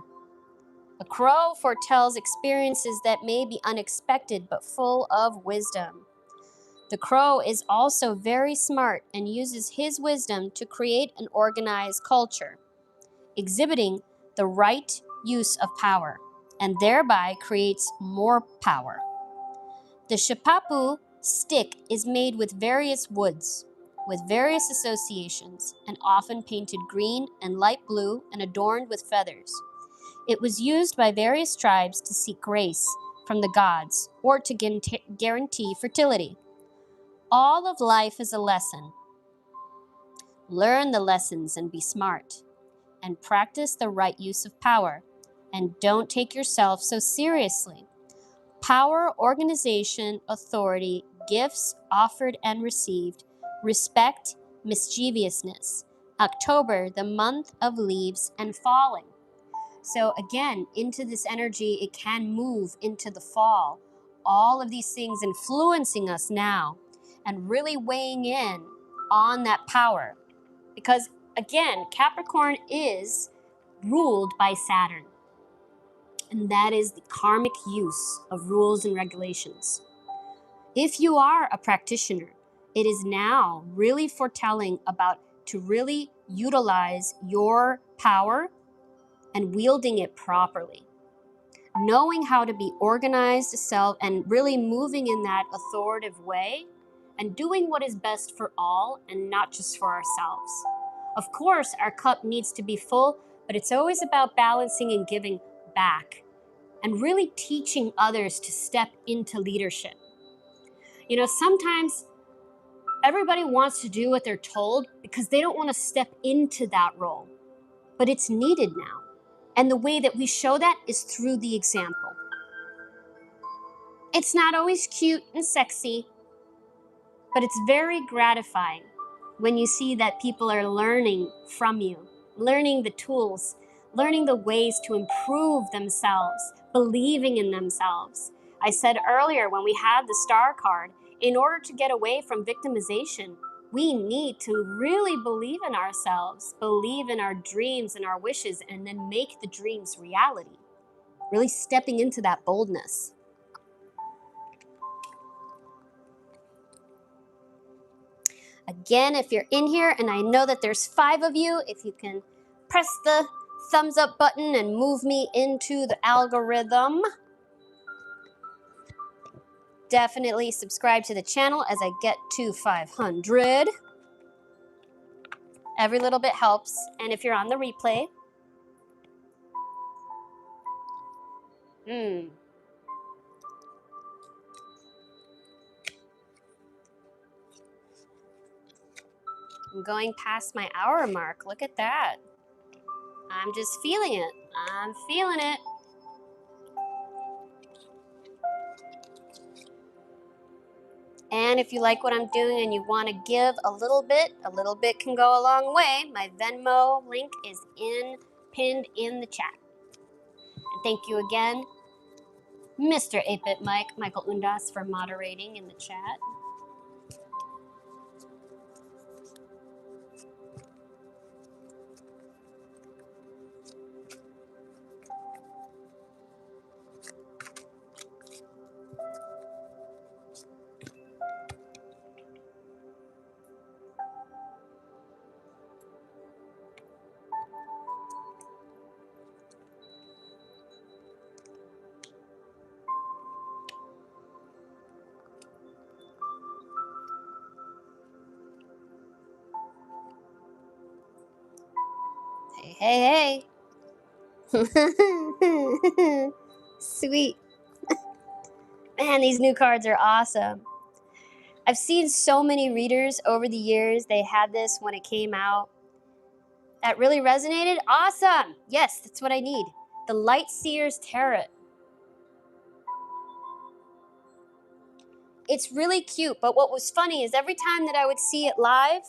A crow foretells experiences that may be unexpected but full of wisdom. The crow is also very smart and uses his wisdom to create an organized culture, exhibiting the right use of power, and thereby creates more power. The shapapu stick is made with various woods, with various associations, and often painted green and light blue and adorned with feathers. It was used by various tribes to seek grace from the gods or to guarantee fertility. All of life is a lesson. Learn the lessons and be smart. and practice the right use of power. And don't take yourself so seriously. Power, organization, authority, gifts offered and received, respect, mischievousness. October, the month of leaves and falling. So again, into this energy, it can move into the fall. All of these things influencing us now and really weighing in on that power. Because again, Capricorn is ruled by Saturn. And that is the karmic use of rules and regulations. If you are a practitioner, it is now really foretelling about to really utilize your power and wielding it properly. Knowing how to be organized self and really moving in that authoritative way and doing what is best for all and not just for ourselves. Of course, our cup needs to be full, but it's always about balancing and giving back and really teaching others to step into leadership. You know, sometimes everybody wants to do what they're told because they don't want to step into that role, but it's needed now. And the way that we show that is through the example. It's not always cute and sexy, but it's very gratifying when you see that people are learning from you, learning the tools, learning the ways to improve themselves, believing in themselves. I said earlier when we had the star card, in order to get away from victimization, we need to really believe in ourselves, believe in our dreams and our wishes, and then make the dreams reality. Really stepping into that boldness. Again, if you're in here, and I know that there's 5 of you, if you can press the thumbs up button and move me into the algorithm. Definitely subscribe to the channel as I get to 500. Every little bit helps. And if you're on the replay, I'm going past my hour mark. Look at that. I'm just feeling it. I'm feeling it. And if you like what I'm doing and you want to give a little bit can go a long way. My Venmo link is pinned in the chat. And thank you again, Mr. 8-Bit Michael Undas, for moderating in the chat. Hey. Sweet. Man, these new cards are awesome. I've seen so many readers over the years. They had this when it came out. That really resonated. Awesome. Yes, that's what I need. The Light Seer's Tarot. It's really cute, but what was funny is every time that I would see it live,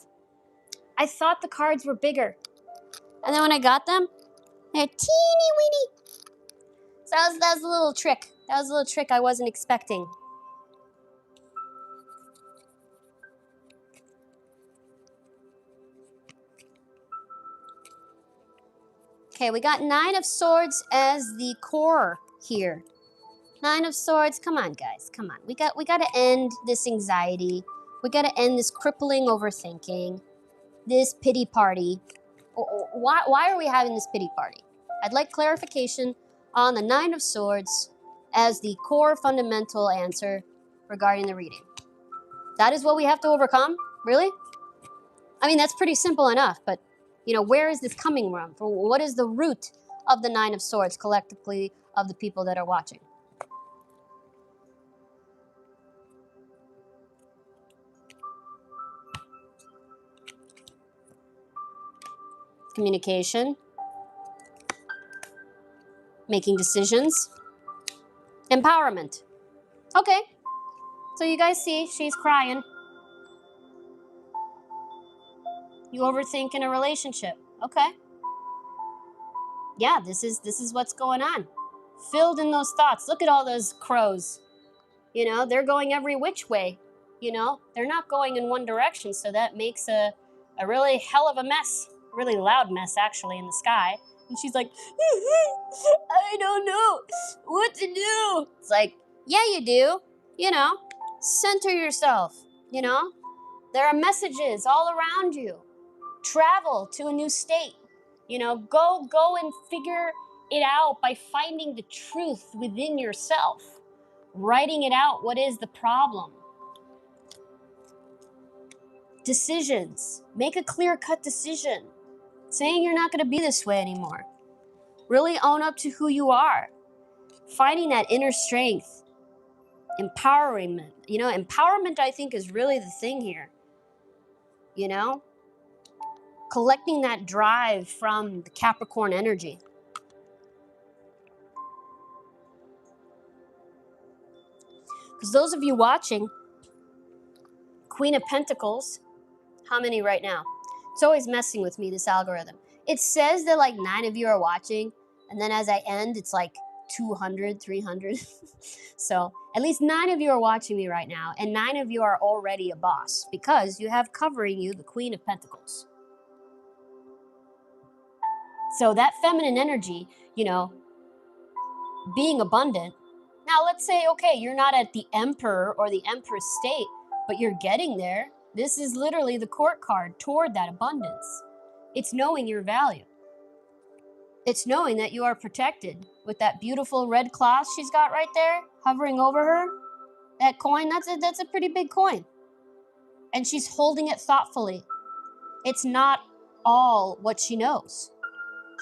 I thought the cards were bigger. And then when I got them, they're teeny weeny. So that was a little trick. That was a little trick I wasn't expecting. Okay, we got 9 of Swords as the core here. 9 of Swords, come on guys, come on. We got to end this anxiety. We got to end this crippling overthinking, this pity party. Why are we having this pity party? I'd like clarification on the 9 of Swords as the core fundamental answer regarding the reading. That is what we have to overcome? Really? I mean, that's pretty simple enough, but you know, where is this coming from? What is the root of the 9 of Swords collectively of the people that are watching? Communication. Making decisions. Empowerment. Okay. So you guys see, she's crying. You overthink in a relationship. Okay. Yeah, this is what's going on. Filled in those thoughts. Look at all those crows. You know, they're going every which way. You know, they're not going in one direction, so that makes a really hell of a mess. A really loud mess, actually, in the sky. And she's like, I don't know what to do. It's like, yeah, you do. You know, center yourself. You know, there are messages all around you. Travel to a new state. You know, go and figure it out by finding the truth within yourself. Writing it out, what is the problem? Decisions. Make a clear-cut decision. Saying you're not going to be this way anymore. Really own up to who you are. Finding that inner strength. Empowerment. You know, empowerment, I think, is really the thing here. You know? Collecting that drive from the Capricorn energy. Because those of you watching, Queen of Pentacles, how many right now? It's always messing with me, this algorithm. It says that like 9 of you are watching, and then as I end, it's like 200, 300. So at least 9 of you are watching me right now, and 9 of you are already a boss because you have covering you the Queen of Pentacles. So that feminine energy, you know, being abundant. Now let's say, okay, you're not at the Emperor or the Empress state, but you're getting there. This is literally the court card toward that abundance. It's knowing your value. It's knowing that you are protected with that beautiful red cloth she's got right there, hovering over her. That coin, that's a pretty big coin. And she's holding it thoughtfully. It's not all what she knows.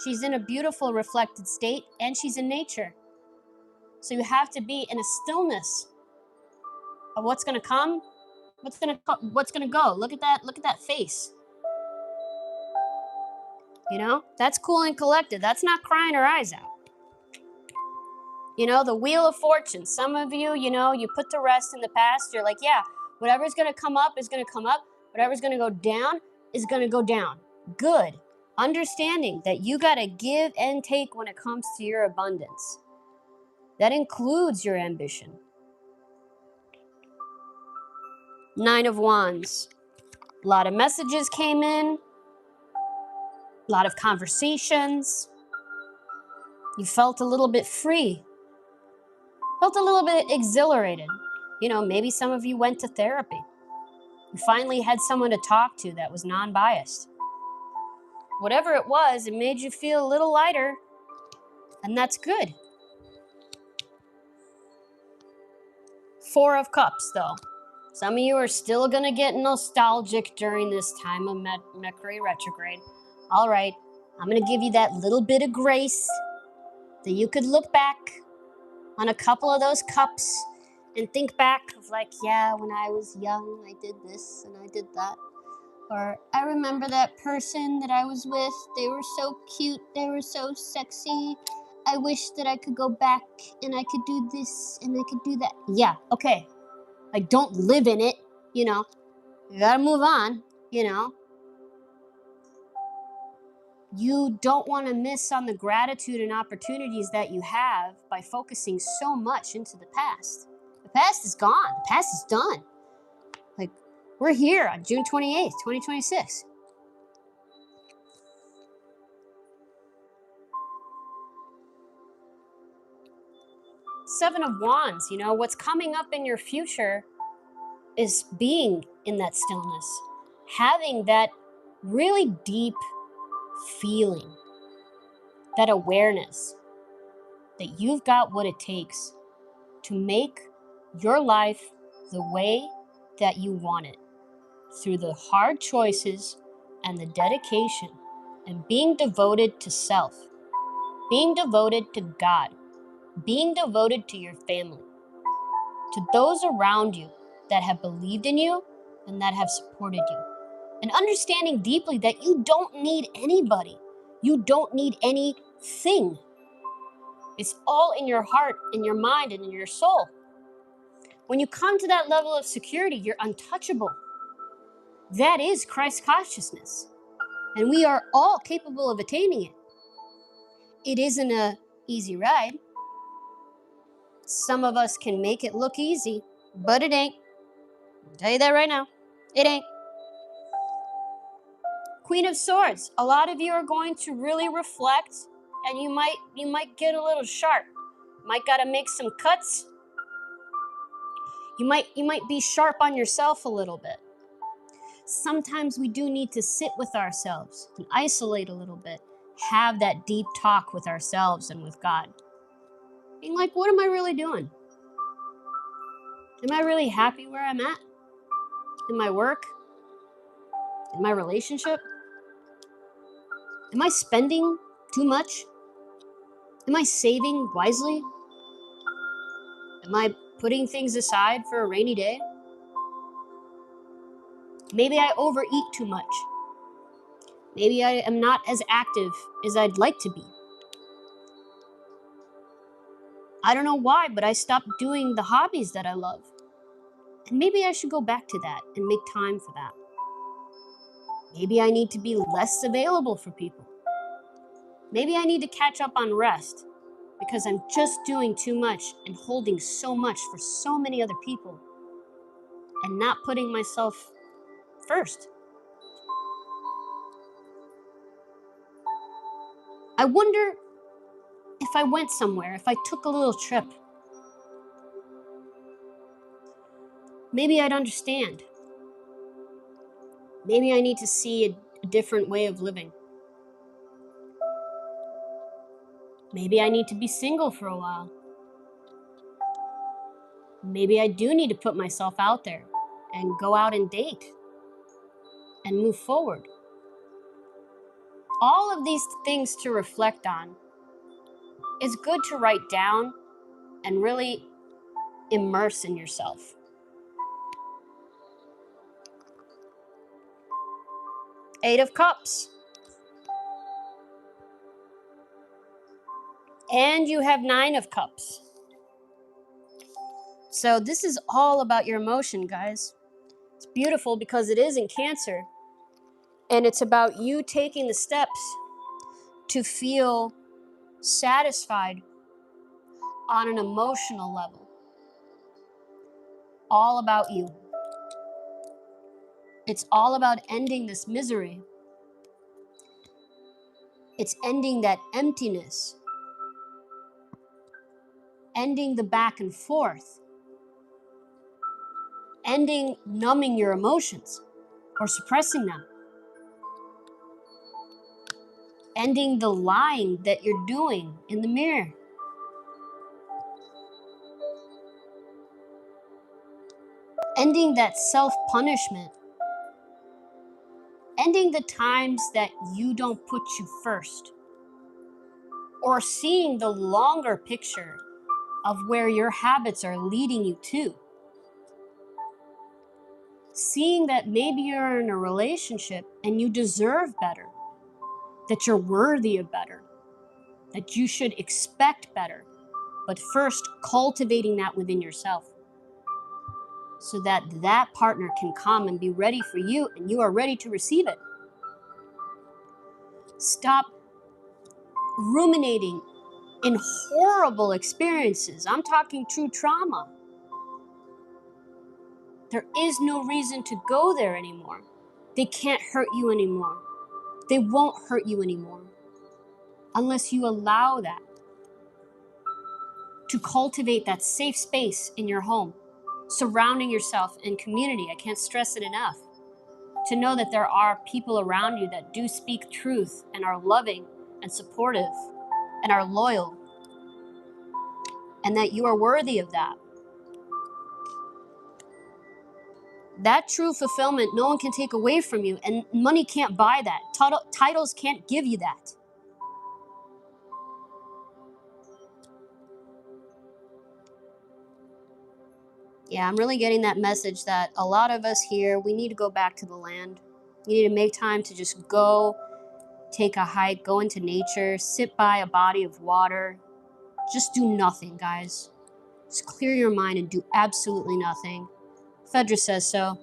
She's in a beautiful reflected state, and she's in nature. So you have to be in a stillness of what's going to come, what's going to go. Look at that face. You know, that's cool and collected. That's not crying her eyes out. You know, the Wheel of Fortune. Some of you, you know, you put to rest in the past. You're like, yeah, whatever's going to come up is going to come up. Whatever's going to go down is going to go down. Good. Understanding that you got to give and take when it comes to your abundance. That includes your ambition. 9 of Wands. A lot of messages came in. A lot of conversations. You felt a little bit free. Felt a little bit exhilarated. You know, maybe some of you went to therapy. You finally had someone to talk to that was non-biased. Whatever it was, it made you feel a little lighter. And that's good. 4 of Cups, though. Some of you are still going to get nostalgic during this time of Mercury retrograde. All right, I'm going to give you that little bit of grace that you could look back on a couple of those cups and think back of like, yeah, when I was young, I did this and I did that. Or I remember that person that I was with. They were so cute. They were so sexy. I wish that I could go back and I could do this and I could do that. Yeah, okay. Like, don't live in it, you know. You gotta move on, you know. You don't want to miss on the gratitude and opportunities that you have by focusing so much into the past. The past is gone. The past is done. Like, we're here on June 28th, 2026. Seven of Wands, you know, what's coming up in your future is being in that stillness. Having that really deep feeling, that awareness that you've got what it takes to make your life the way that you want it, through the hard choices and the dedication and being devoted to self, being devoted to God, being devoted to your family, to those around you that have believed in you and that have supported you. And understanding deeply that you don't need anybody. You don't need anything. It's all in your heart, in your mind, and in your soul. When you come to that level of security, you're untouchable. That is Christ consciousness. And we are all capable of attaining it. It isn't an easy ride. Some of us can make it look easy, but it ain't. I'll tell you that right now. It ain't. Queen of Swords. A lot of you are going to really reflect, and you might get a little sharp. Might gotta make some cuts. You might be sharp on yourself a little bit. Sometimes we do need to sit with ourselves and isolate a little bit. Have that deep talk with ourselves and with God. Being like, what am I really doing? Am I really happy where I'm at? In my work? In my relationship? Am I spending too much? Am I saving wisely? Am I putting things aside for a rainy day? Maybe I overeat too much. Maybe I am not as active as I'd like to be. I don't know why, but I stopped doing the hobbies that I love. And maybe I should go back to that and make time for that. Maybe I need to be less available for people. Maybe I need to catch up on rest because I'm just doing too much and holding so much for so many other people and not putting myself first. I wonder if I went somewhere, if I took a little trip, maybe I'd understand. Maybe I need to see a different way of living. Maybe I need to be single for a while. Maybe I do need to put myself out there and go out and date and move forward. All of these things to reflect on. It's good to write down and really immerse in yourself. Eight of Cups. And you have Nine of Cups. So this is all about your emotion, guys. It's beautiful because it is in Cancer. And it's about you taking the steps to feel satisfied on an emotional level. All about you. It's all about ending this misery. It's ending that emptiness. Ending the back and forth. Ending numbing your emotions or suppressing them. Ending the lying that you're doing in the mirror. Ending that self-punishment. Ending the times that you don't put you first. Or seeing the longer picture of where your habits are leading you to. Seeing that maybe you're in a relationship and you deserve better. That you're worthy of better. That you should expect better. But first, cultivating that within yourself. So that that partner can come and be ready for you and you are ready to receive it. Stop ruminating in horrible experiences. I'm talking true trauma. There is no reason to go there anymore. They can't hurt you anymore. They won't hurt you anymore. Unless you allow that. To cultivate that safe space in your home. Surrounding yourself in community. I can't stress it enough. To know that there are people around you that do speak truth and are loving and supportive and are loyal. And that you are worthy of that. That true fulfillment, no one can take away from you, and money can't buy that. Titles can't give you that. Yeah, I'm really getting that message that a lot of us here, we need to go back to the land. You need to make time to just go, take a hike, go into nature, sit by a body of water, Just do nothing, guys. Just clear your mind and do absolutely nothing. Fedra says so.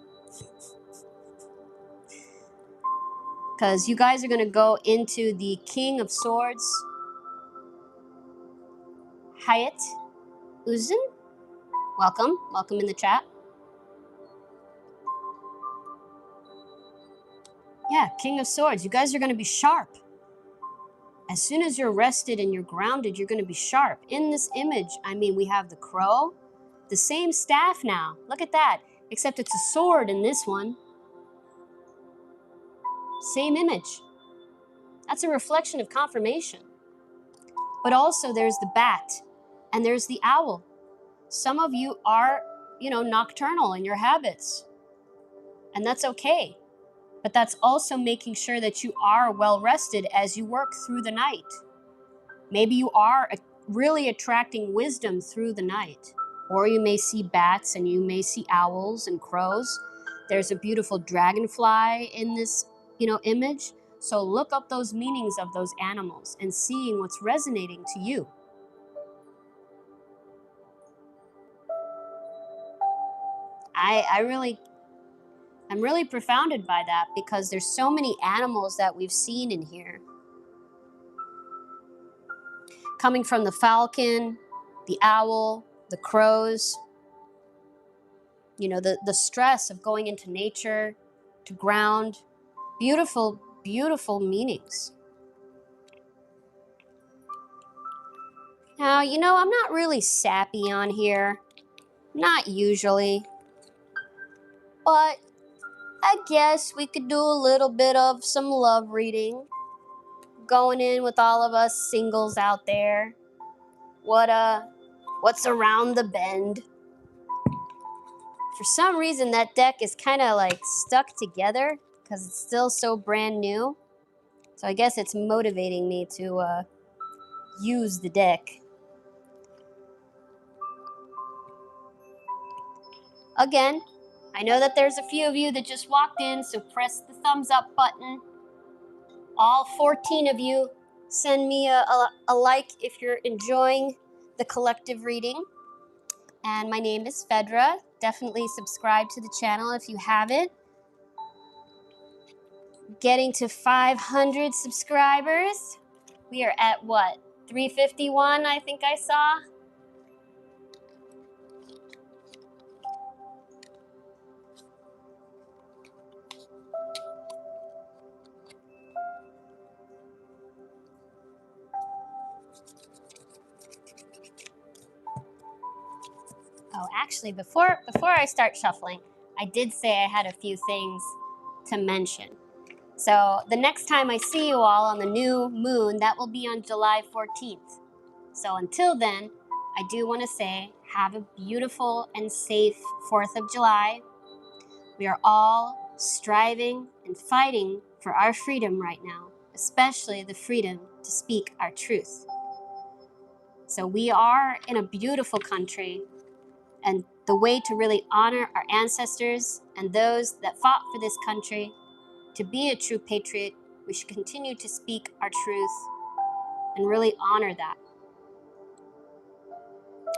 Because you guys are going to go into the King of Swords, Hayat Uzun. Welcome. Welcome in the chat. Yeah, King of Swords. You guys are going to be sharp. As soon as you're rested and you're grounded, you're going to be sharp. In this image, I mean, we have the crow, the same staff now. Look at that. Except it's a sword in this one. Same image. That's a reflection of confirmation. But also there's the bat and there's the owl. Some of you are, nocturnal in your habits. And that's okay. But that's also making sure that you are well rested as you work through the night. Maybe you are really attracting wisdom through the night. Or you may see bats and you may see owls and crows. There's a beautiful dragonfly in this, image. So look up those meanings of those animals and seeing what's resonating to you. I'm really profounded by that because there's so many animals that we've seen in here. Coming from the falcon, the owl, the crows, the stress of going into nature, to ground. Beautiful, beautiful meanings. Now, I'm not really sappy on here. Not usually. But I guess we could do a little bit of some love reading. Going in with all of us singles out there. What's around the bend? For some reason, that deck is kind of like stuck together because it's still so brand new. So I guess it's motivating me to use the deck. Again, I know that there's a few of you that just walked in, so press the thumbs up button. All 14 of you, send me a like if you're enjoying the collective reading. And my name is Fedra. Definitely subscribe to the channel if you haven't. Getting to 500 subscribers. We are at what? 351, I think I saw. Oh, actually, before I start shuffling, I did say I had a few things to mention. So the next time I see you all on the new moon, that will be on July 14th. So until then, I do want to say have a beautiful and safe 4th of July. We are all striving and fighting for our freedom right now, especially the freedom to speak our truth. So we are in a beautiful country. And the way to really honor our ancestors and those that fought for this country, to be a true patriot, we should continue to speak our truth and really honor that.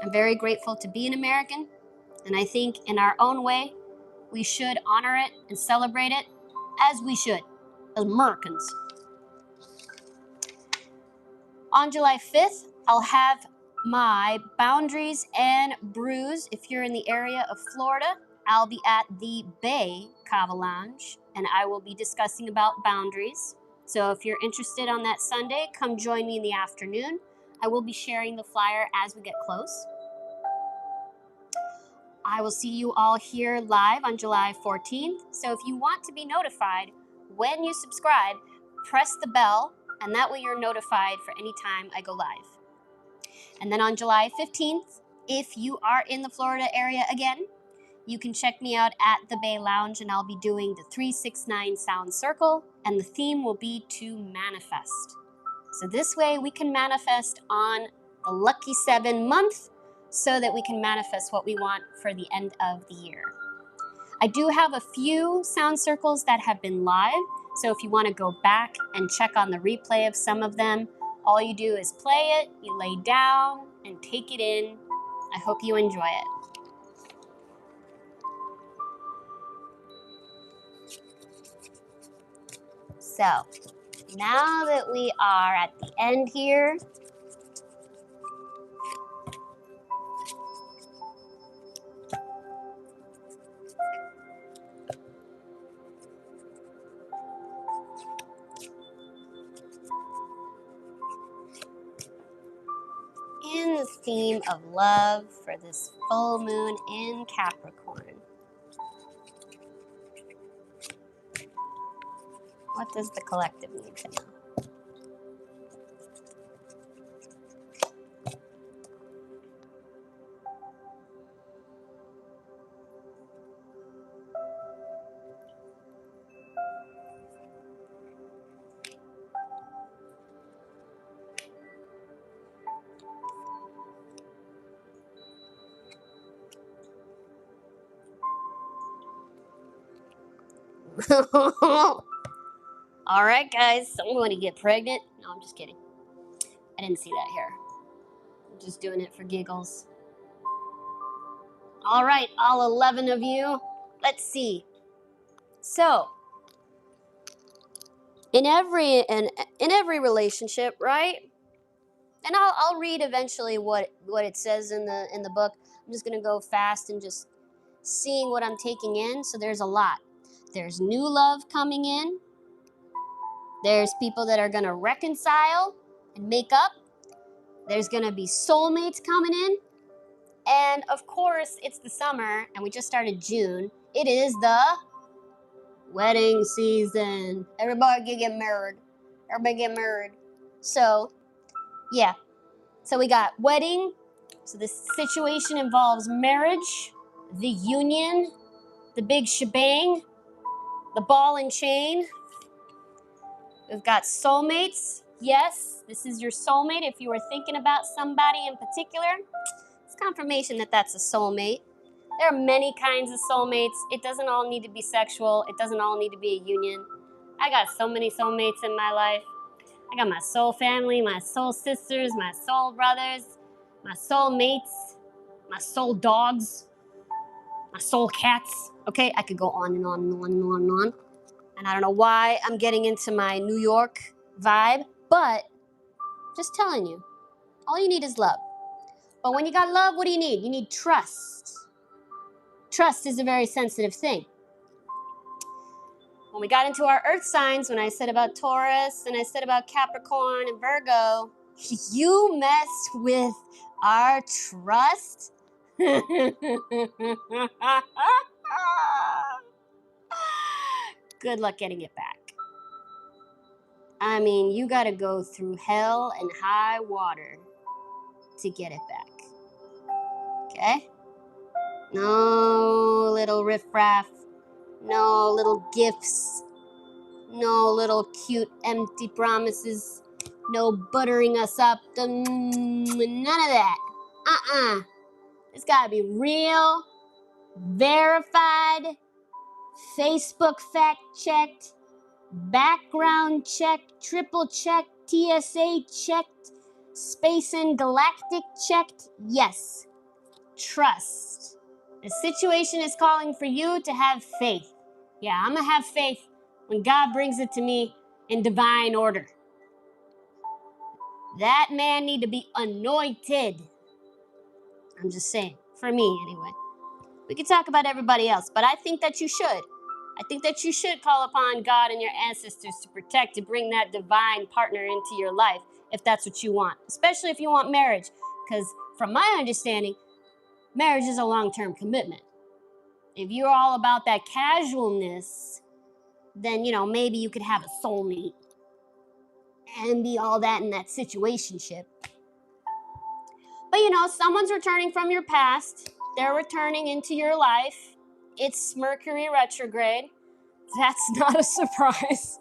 I'm very grateful to be an American, and I think in our own way, we should honor it and celebrate it as we should, as Americans. On July 5th, I'll have my Boundaries and Brews. If you're in the area of Florida, I'll be at the Bay Cava Lounge, and I will be discussing about boundaries. So if you're interested on that Sunday, come join me in the afternoon. I will be sharing the flyer as we get close. I will see you all here live on July 14th. So if you want to be notified when you subscribe, press the bell, and that way you're notified for any time I go live. And then on July 15th, if you are in the Florida area again, you can check me out at the Bay Lounge, and I'll be doing the 369 Sound Circle, and the theme will be to manifest. So this way we can manifest on the Lucky 7 month so that we can manifest what we want for the end of the year. I do have a few sound circles that have been live, so if you want to go back and check on the replay of some of them, all you do is play it, you lay down, and take it in. I hope you enjoy it. So, now that we are at the end here, in the theme of love for this full moon in Capricorn, what does the collective need to know? All right, guys, I'm going to get pregnant. No, I'm just kidding. I didn't see that here. I'm just doing it for giggles. All right, all 11 of you. Let's see. So, in every relationship, right? And I'll read eventually what it says in the book. I'm just gonna go fast and just seeing what I'm taking in. So there's a lot. There's new love coming in. There's people that are gonna reconcile and make up. There's gonna be soulmates coming in. And of course, it's the summer and we just started June. It is the wedding season. Everybody get married. Everybody get married. So, yeah. So we got wedding. So this situation involves marriage, the union, the big shebang, the ball and chain. We've got soulmates. Yes, this is your soulmate. If you were thinking about somebody in particular, it's confirmation that that's a soulmate. There are many kinds of soulmates. It doesn't all need to be sexual. It doesn't all need to be a union. I got so many soulmates in my life. I got my soul family, my soul sisters, my soul brothers, my soul mates, my soul dogs, my soul cats. Okay, I could go on and on and on and on and on. And I don't know why I'm getting into my New York vibe, but just telling you, all you need is love. But when you got love, what do you need? You need trust. Trust is a very sensitive thing. When we got into our earth signs, when I said about Taurus and I said about Capricorn and Virgo, you messed with our trust. Good luck getting it back. I mean, you got to go through hell and high water to get it back. Okay? No little riffraff. No little gifts. No little cute empty promises. No buttering us up. None of that. It's got to be real, verified, Facebook fact checked, background checked, triple checked, TSA checked, space and galactic checked. Yes, trust. The situation is calling for you to have faith. Yeah, I'm going to have faith when God brings it to me in divine order. That man need to be anointed. I'm just saying, for me anyway. We can talk about everybody else, but I think that you should. I think that you should call upon God and your ancestors to protect, to bring that divine partner into your life, if that's what you want, especially if you want marriage. Because from my understanding, marriage is a long-term commitment. If you're all about that casualness, then, maybe you could have a soulmate and be all that in that situationship. But, someone's returning from your past. They're returning into your life. It's Mercury retrograde. That's not a surprise.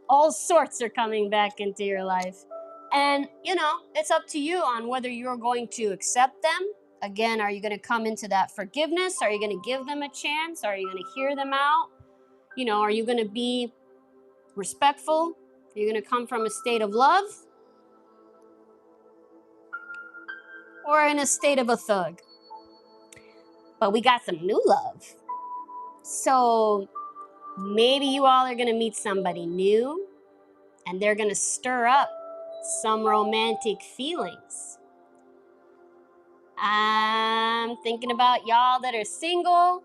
All sorts are coming back into your life. And, it's up to you on whether you're going to accept them. Again, are you going to come into that forgiveness? Are you going to give them a chance? Are you going to hear them out? Are you going to be respectful? Are you going to come from a state of love? or in a state of a thug. But we got some new love. So maybe you all are going to meet somebody new and they're going to stir up some romantic feelings. I'm thinking about y'all that are single,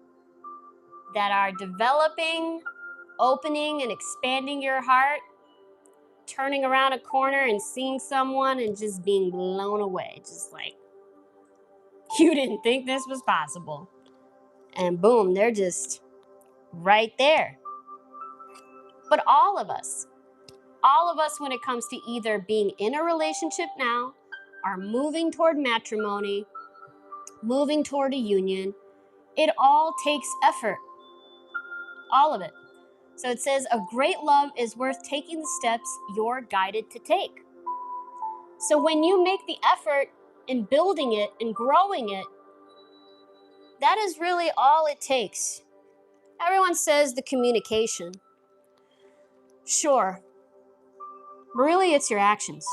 that are developing, opening and expanding your heart, turning around a corner and seeing someone and just being blown away. Just like, you didn't think this was possible. And boom, they're just right there. But all of us, when it comes to either being in a relationship now, are moving toward matrimony, moving toward a union, it all takes effort. All of it. So it says, a great love is worth taking the steps you're guided to take. So when you make the effort in building it and growing it, that is really all it takes. Everyone says the communication. Sure. But really, it's your actions.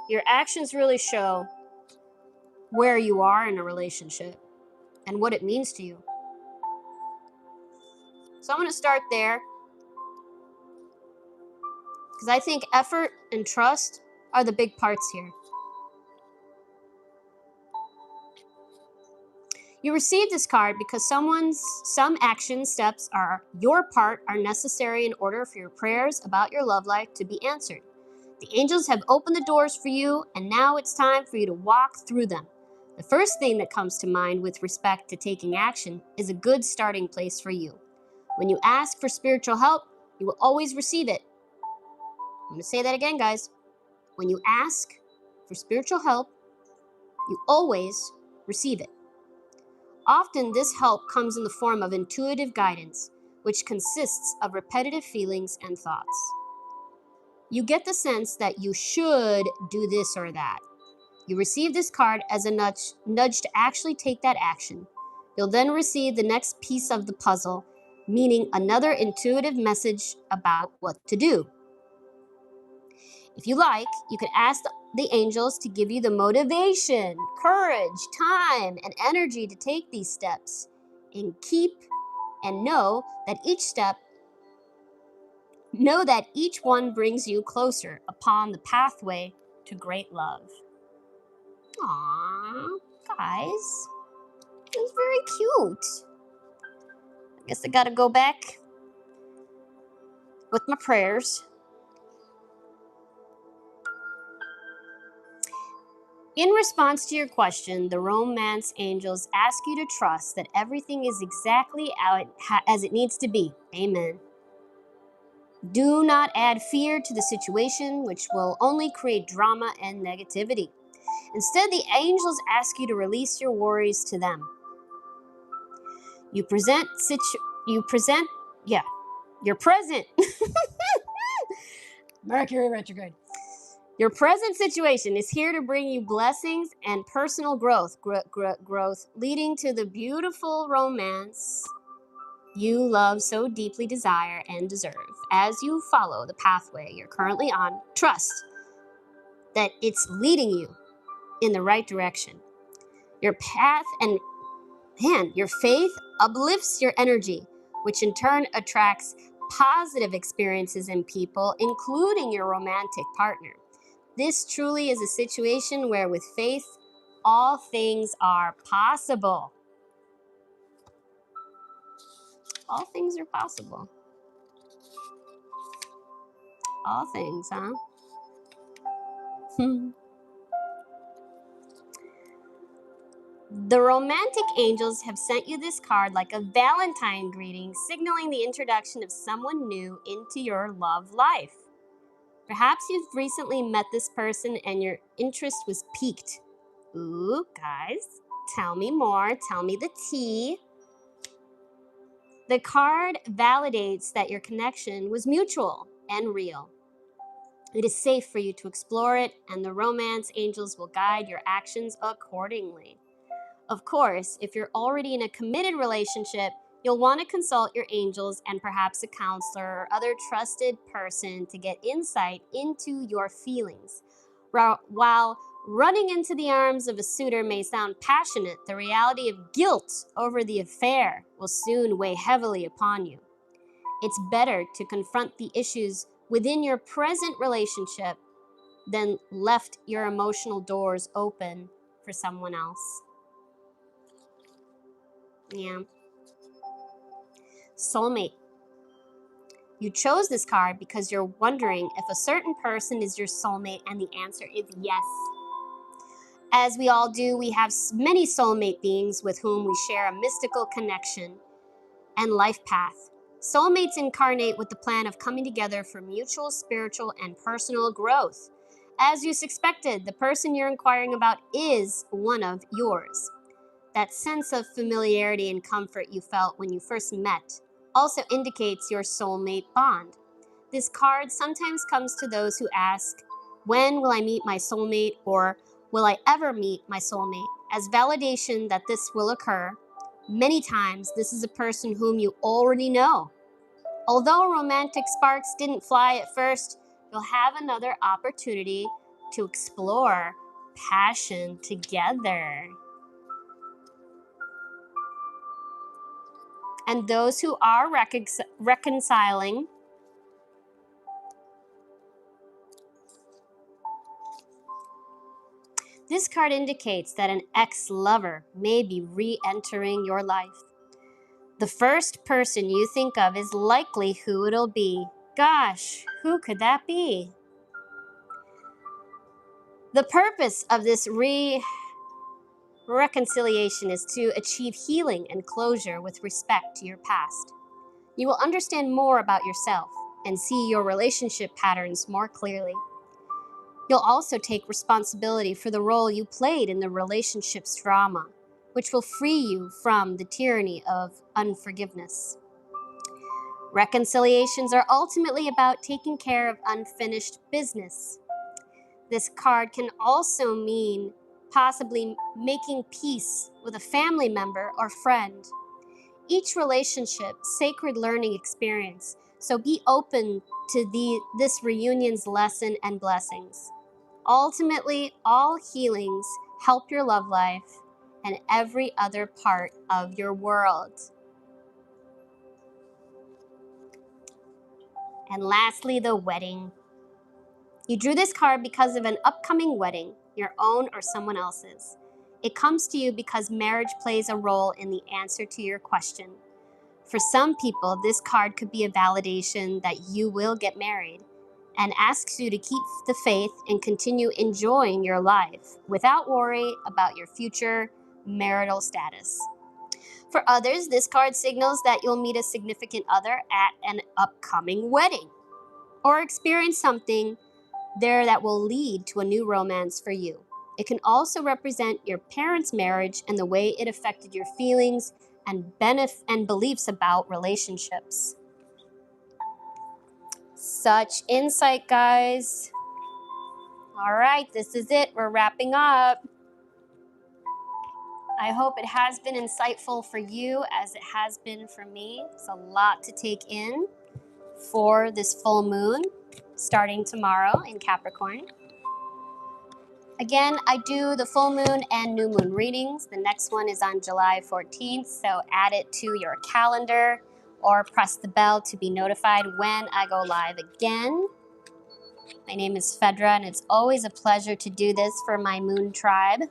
Your actions really show where you are in a relationship and what it means to you. So I'm going to start there because I think effort and trust are the big parts here. You received this card because some action steps are your part are necessary in order for your prayers about your love life to be answered. The angels have opened the doors for you, and now it's time for you to walk through them. The first thing that comes to mind with respect to taking action is a good starting place for you. When you ask for spiritual help, you will always receive it. I'm going to say that again, guys. When you ask for spiritual help, you always receive it. Often this help comes in the form of intuitive guidance, which consists of repetitive feelings and thoughts. You get the sense that you should do this or that. You receive this card as a nudge to actually take that action. You'll then receive the next piece of the puzzle, meaning another intuitive message about what to do. If you like, you can ask the angels to give you the motivation, courage, time, and energy to take these steps. And know that each one brings you closer upon the pathway to great love. Aww, guys. It was very cute. I guess I gotta go back with my prayers. In response to your question, the romance angels ask you to trust that everything is exactly as it needs to be. Amen. Do not add fear to the situation, which will only create drama and negativity. Instead, the angels ask you to release your worries to them. Your present. Mercury retrograde. Your present situation is here to bring you blessings and personal growth, leading to the beautiful romance you love so deeply desire and deserve. As you follow the pathway you're currently on, trust that it's leading you in the right direction. Your path and your faith uplifts your energy, which in turn attracts positive experiences in people, including your romantic partner. This truly is a situation where with faith, all things are possible. All things are possible. All things, huh? The romantic angels have sent you this card like a Valentine greeting, signaling the introduction of someone new into your love life. Perhaps you've recently met this person and your interest was piqued. Ooh, guys, tell me more. Tell me the tea. The card validates that your connection was mutual and real. It is safe for you to explore it, and the romance angels will guide your actions accordingly. Of course, if you're already in a committed relationship, you'll want to consult your angels and perhaps a counselor or other trusted person to get insight into your feelings. While Running into the arms of a suitor may sound passionate. The reality of guilt over the affair will soon weigh heavily upon you. It's better to confront the issues within your present relationship than left your emotional doors open for someone else. Yeah. Soulmate. You chose this card because you're wondering if a certain person is your soulmate, and the answer is yes. As we all do, we have many soulmate beings with whom we share a mystical connection and life path. Soulmates incarnate with the plan of coming together for mutual spiritual and personal growth. As you suspected, the person you're inquiring about is one of yours. That sense of familiarity and comfort you felt when you first met also indicates your soulmate bond. This card sometimes comes to those who ask, when will I meet my soulmate, or will I ever meet my soulmate? As validation that this will occur, many times this is a person whom you already know. Although romantic sparks didn't fly at first, you'll have another opportunity to explore passion together. And those who are reconciling, this card indicates that an ex-lover may be re-entering your life. The first person you think of is likely who it'll be. Gosh, who could that be? The purpose of this reconciliation is to achieve healing and closure with respect to your past. You will understand more about yourself and see your relationship patterns more clearly. You'll also take responsibility for the role you played in the relationship's drama, which will free you from the tyranny of unforgiveness. Reconciliations are ultimately about taking care of unfinished business. This card can also mean possibly making peace with a family member or friend. Each relationship, sacred learning experience, so be open to this reunion's lesson and blessings. Ultimately, all healings help your love life and every other part of your world. And lastly, the wedding. You drew this card because of an upcoming wedding, your own or someone else's. It comes to you because marriage plays a role in the answer to your question. For some people, this card could be a validation that you will get married and asks you to keep the faith and continue enjoying your life without worry about your future marital status. For others, this card signals that you'll meet a significant other at an upcoming wedding or experience something there that will lead to a new romance for you. It can also represent your parents' marriage and the way it affected your feelings and beliefs about relationships. Such insight, guys. All right, this is it. We're wrapping up. I hope it has been insightful for you as it has been for me. It's a lot to take in for this full moon starting tomorrow in Capricorn. Again, I do the full moon and new moon readings. The next one is on July 14th, so add it to your calendar or press the bell to be notified when I go live again. My name is Fedra, and it's always a pleasure to do this for my moon tribe.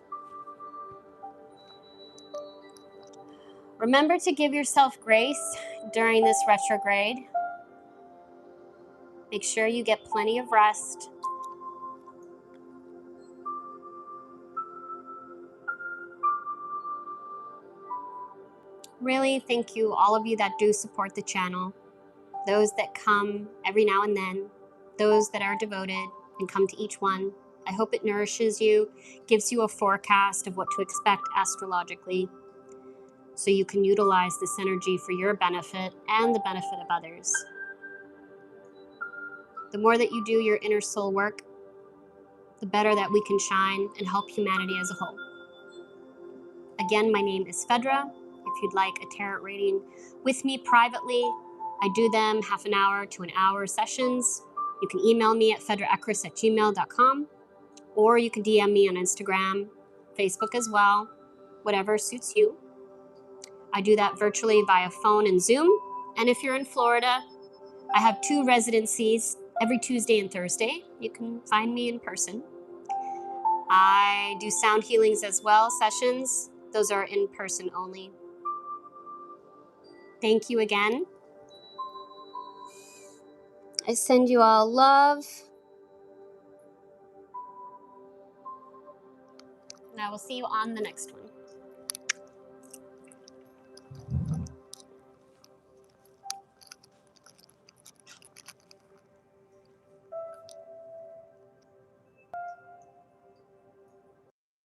Remember to give yourself grace during this retrograde. Make sure you get plenty of rest. Really, thank you, all of you that do support the channel, those that come every now and then, those that are devoted and come to each one. I hope it nourishes you, gives you a forecast of what to expect astrologically, so you can utilize this energy for your benefit and the benefit of others. The more that you do your inner soul work, the better that we can shine and help humanity as a whole. Again, my name is Fedra. If you'd like a tarot reading with me privately, I do them half an hour to an hour sessions. You can email me at fedraecris@gmail.com, or you can DM me on Instagram, Facebook as well, whatever suits you. I do that virtually via phone and Zoom. And if you're in Florida, I have 2 residencies every Tuesday and Thursday. You can find me in person. I do sound healings as well, sessions. Those are in person only. Thank you again. I send you all love. And I will see you on the next one.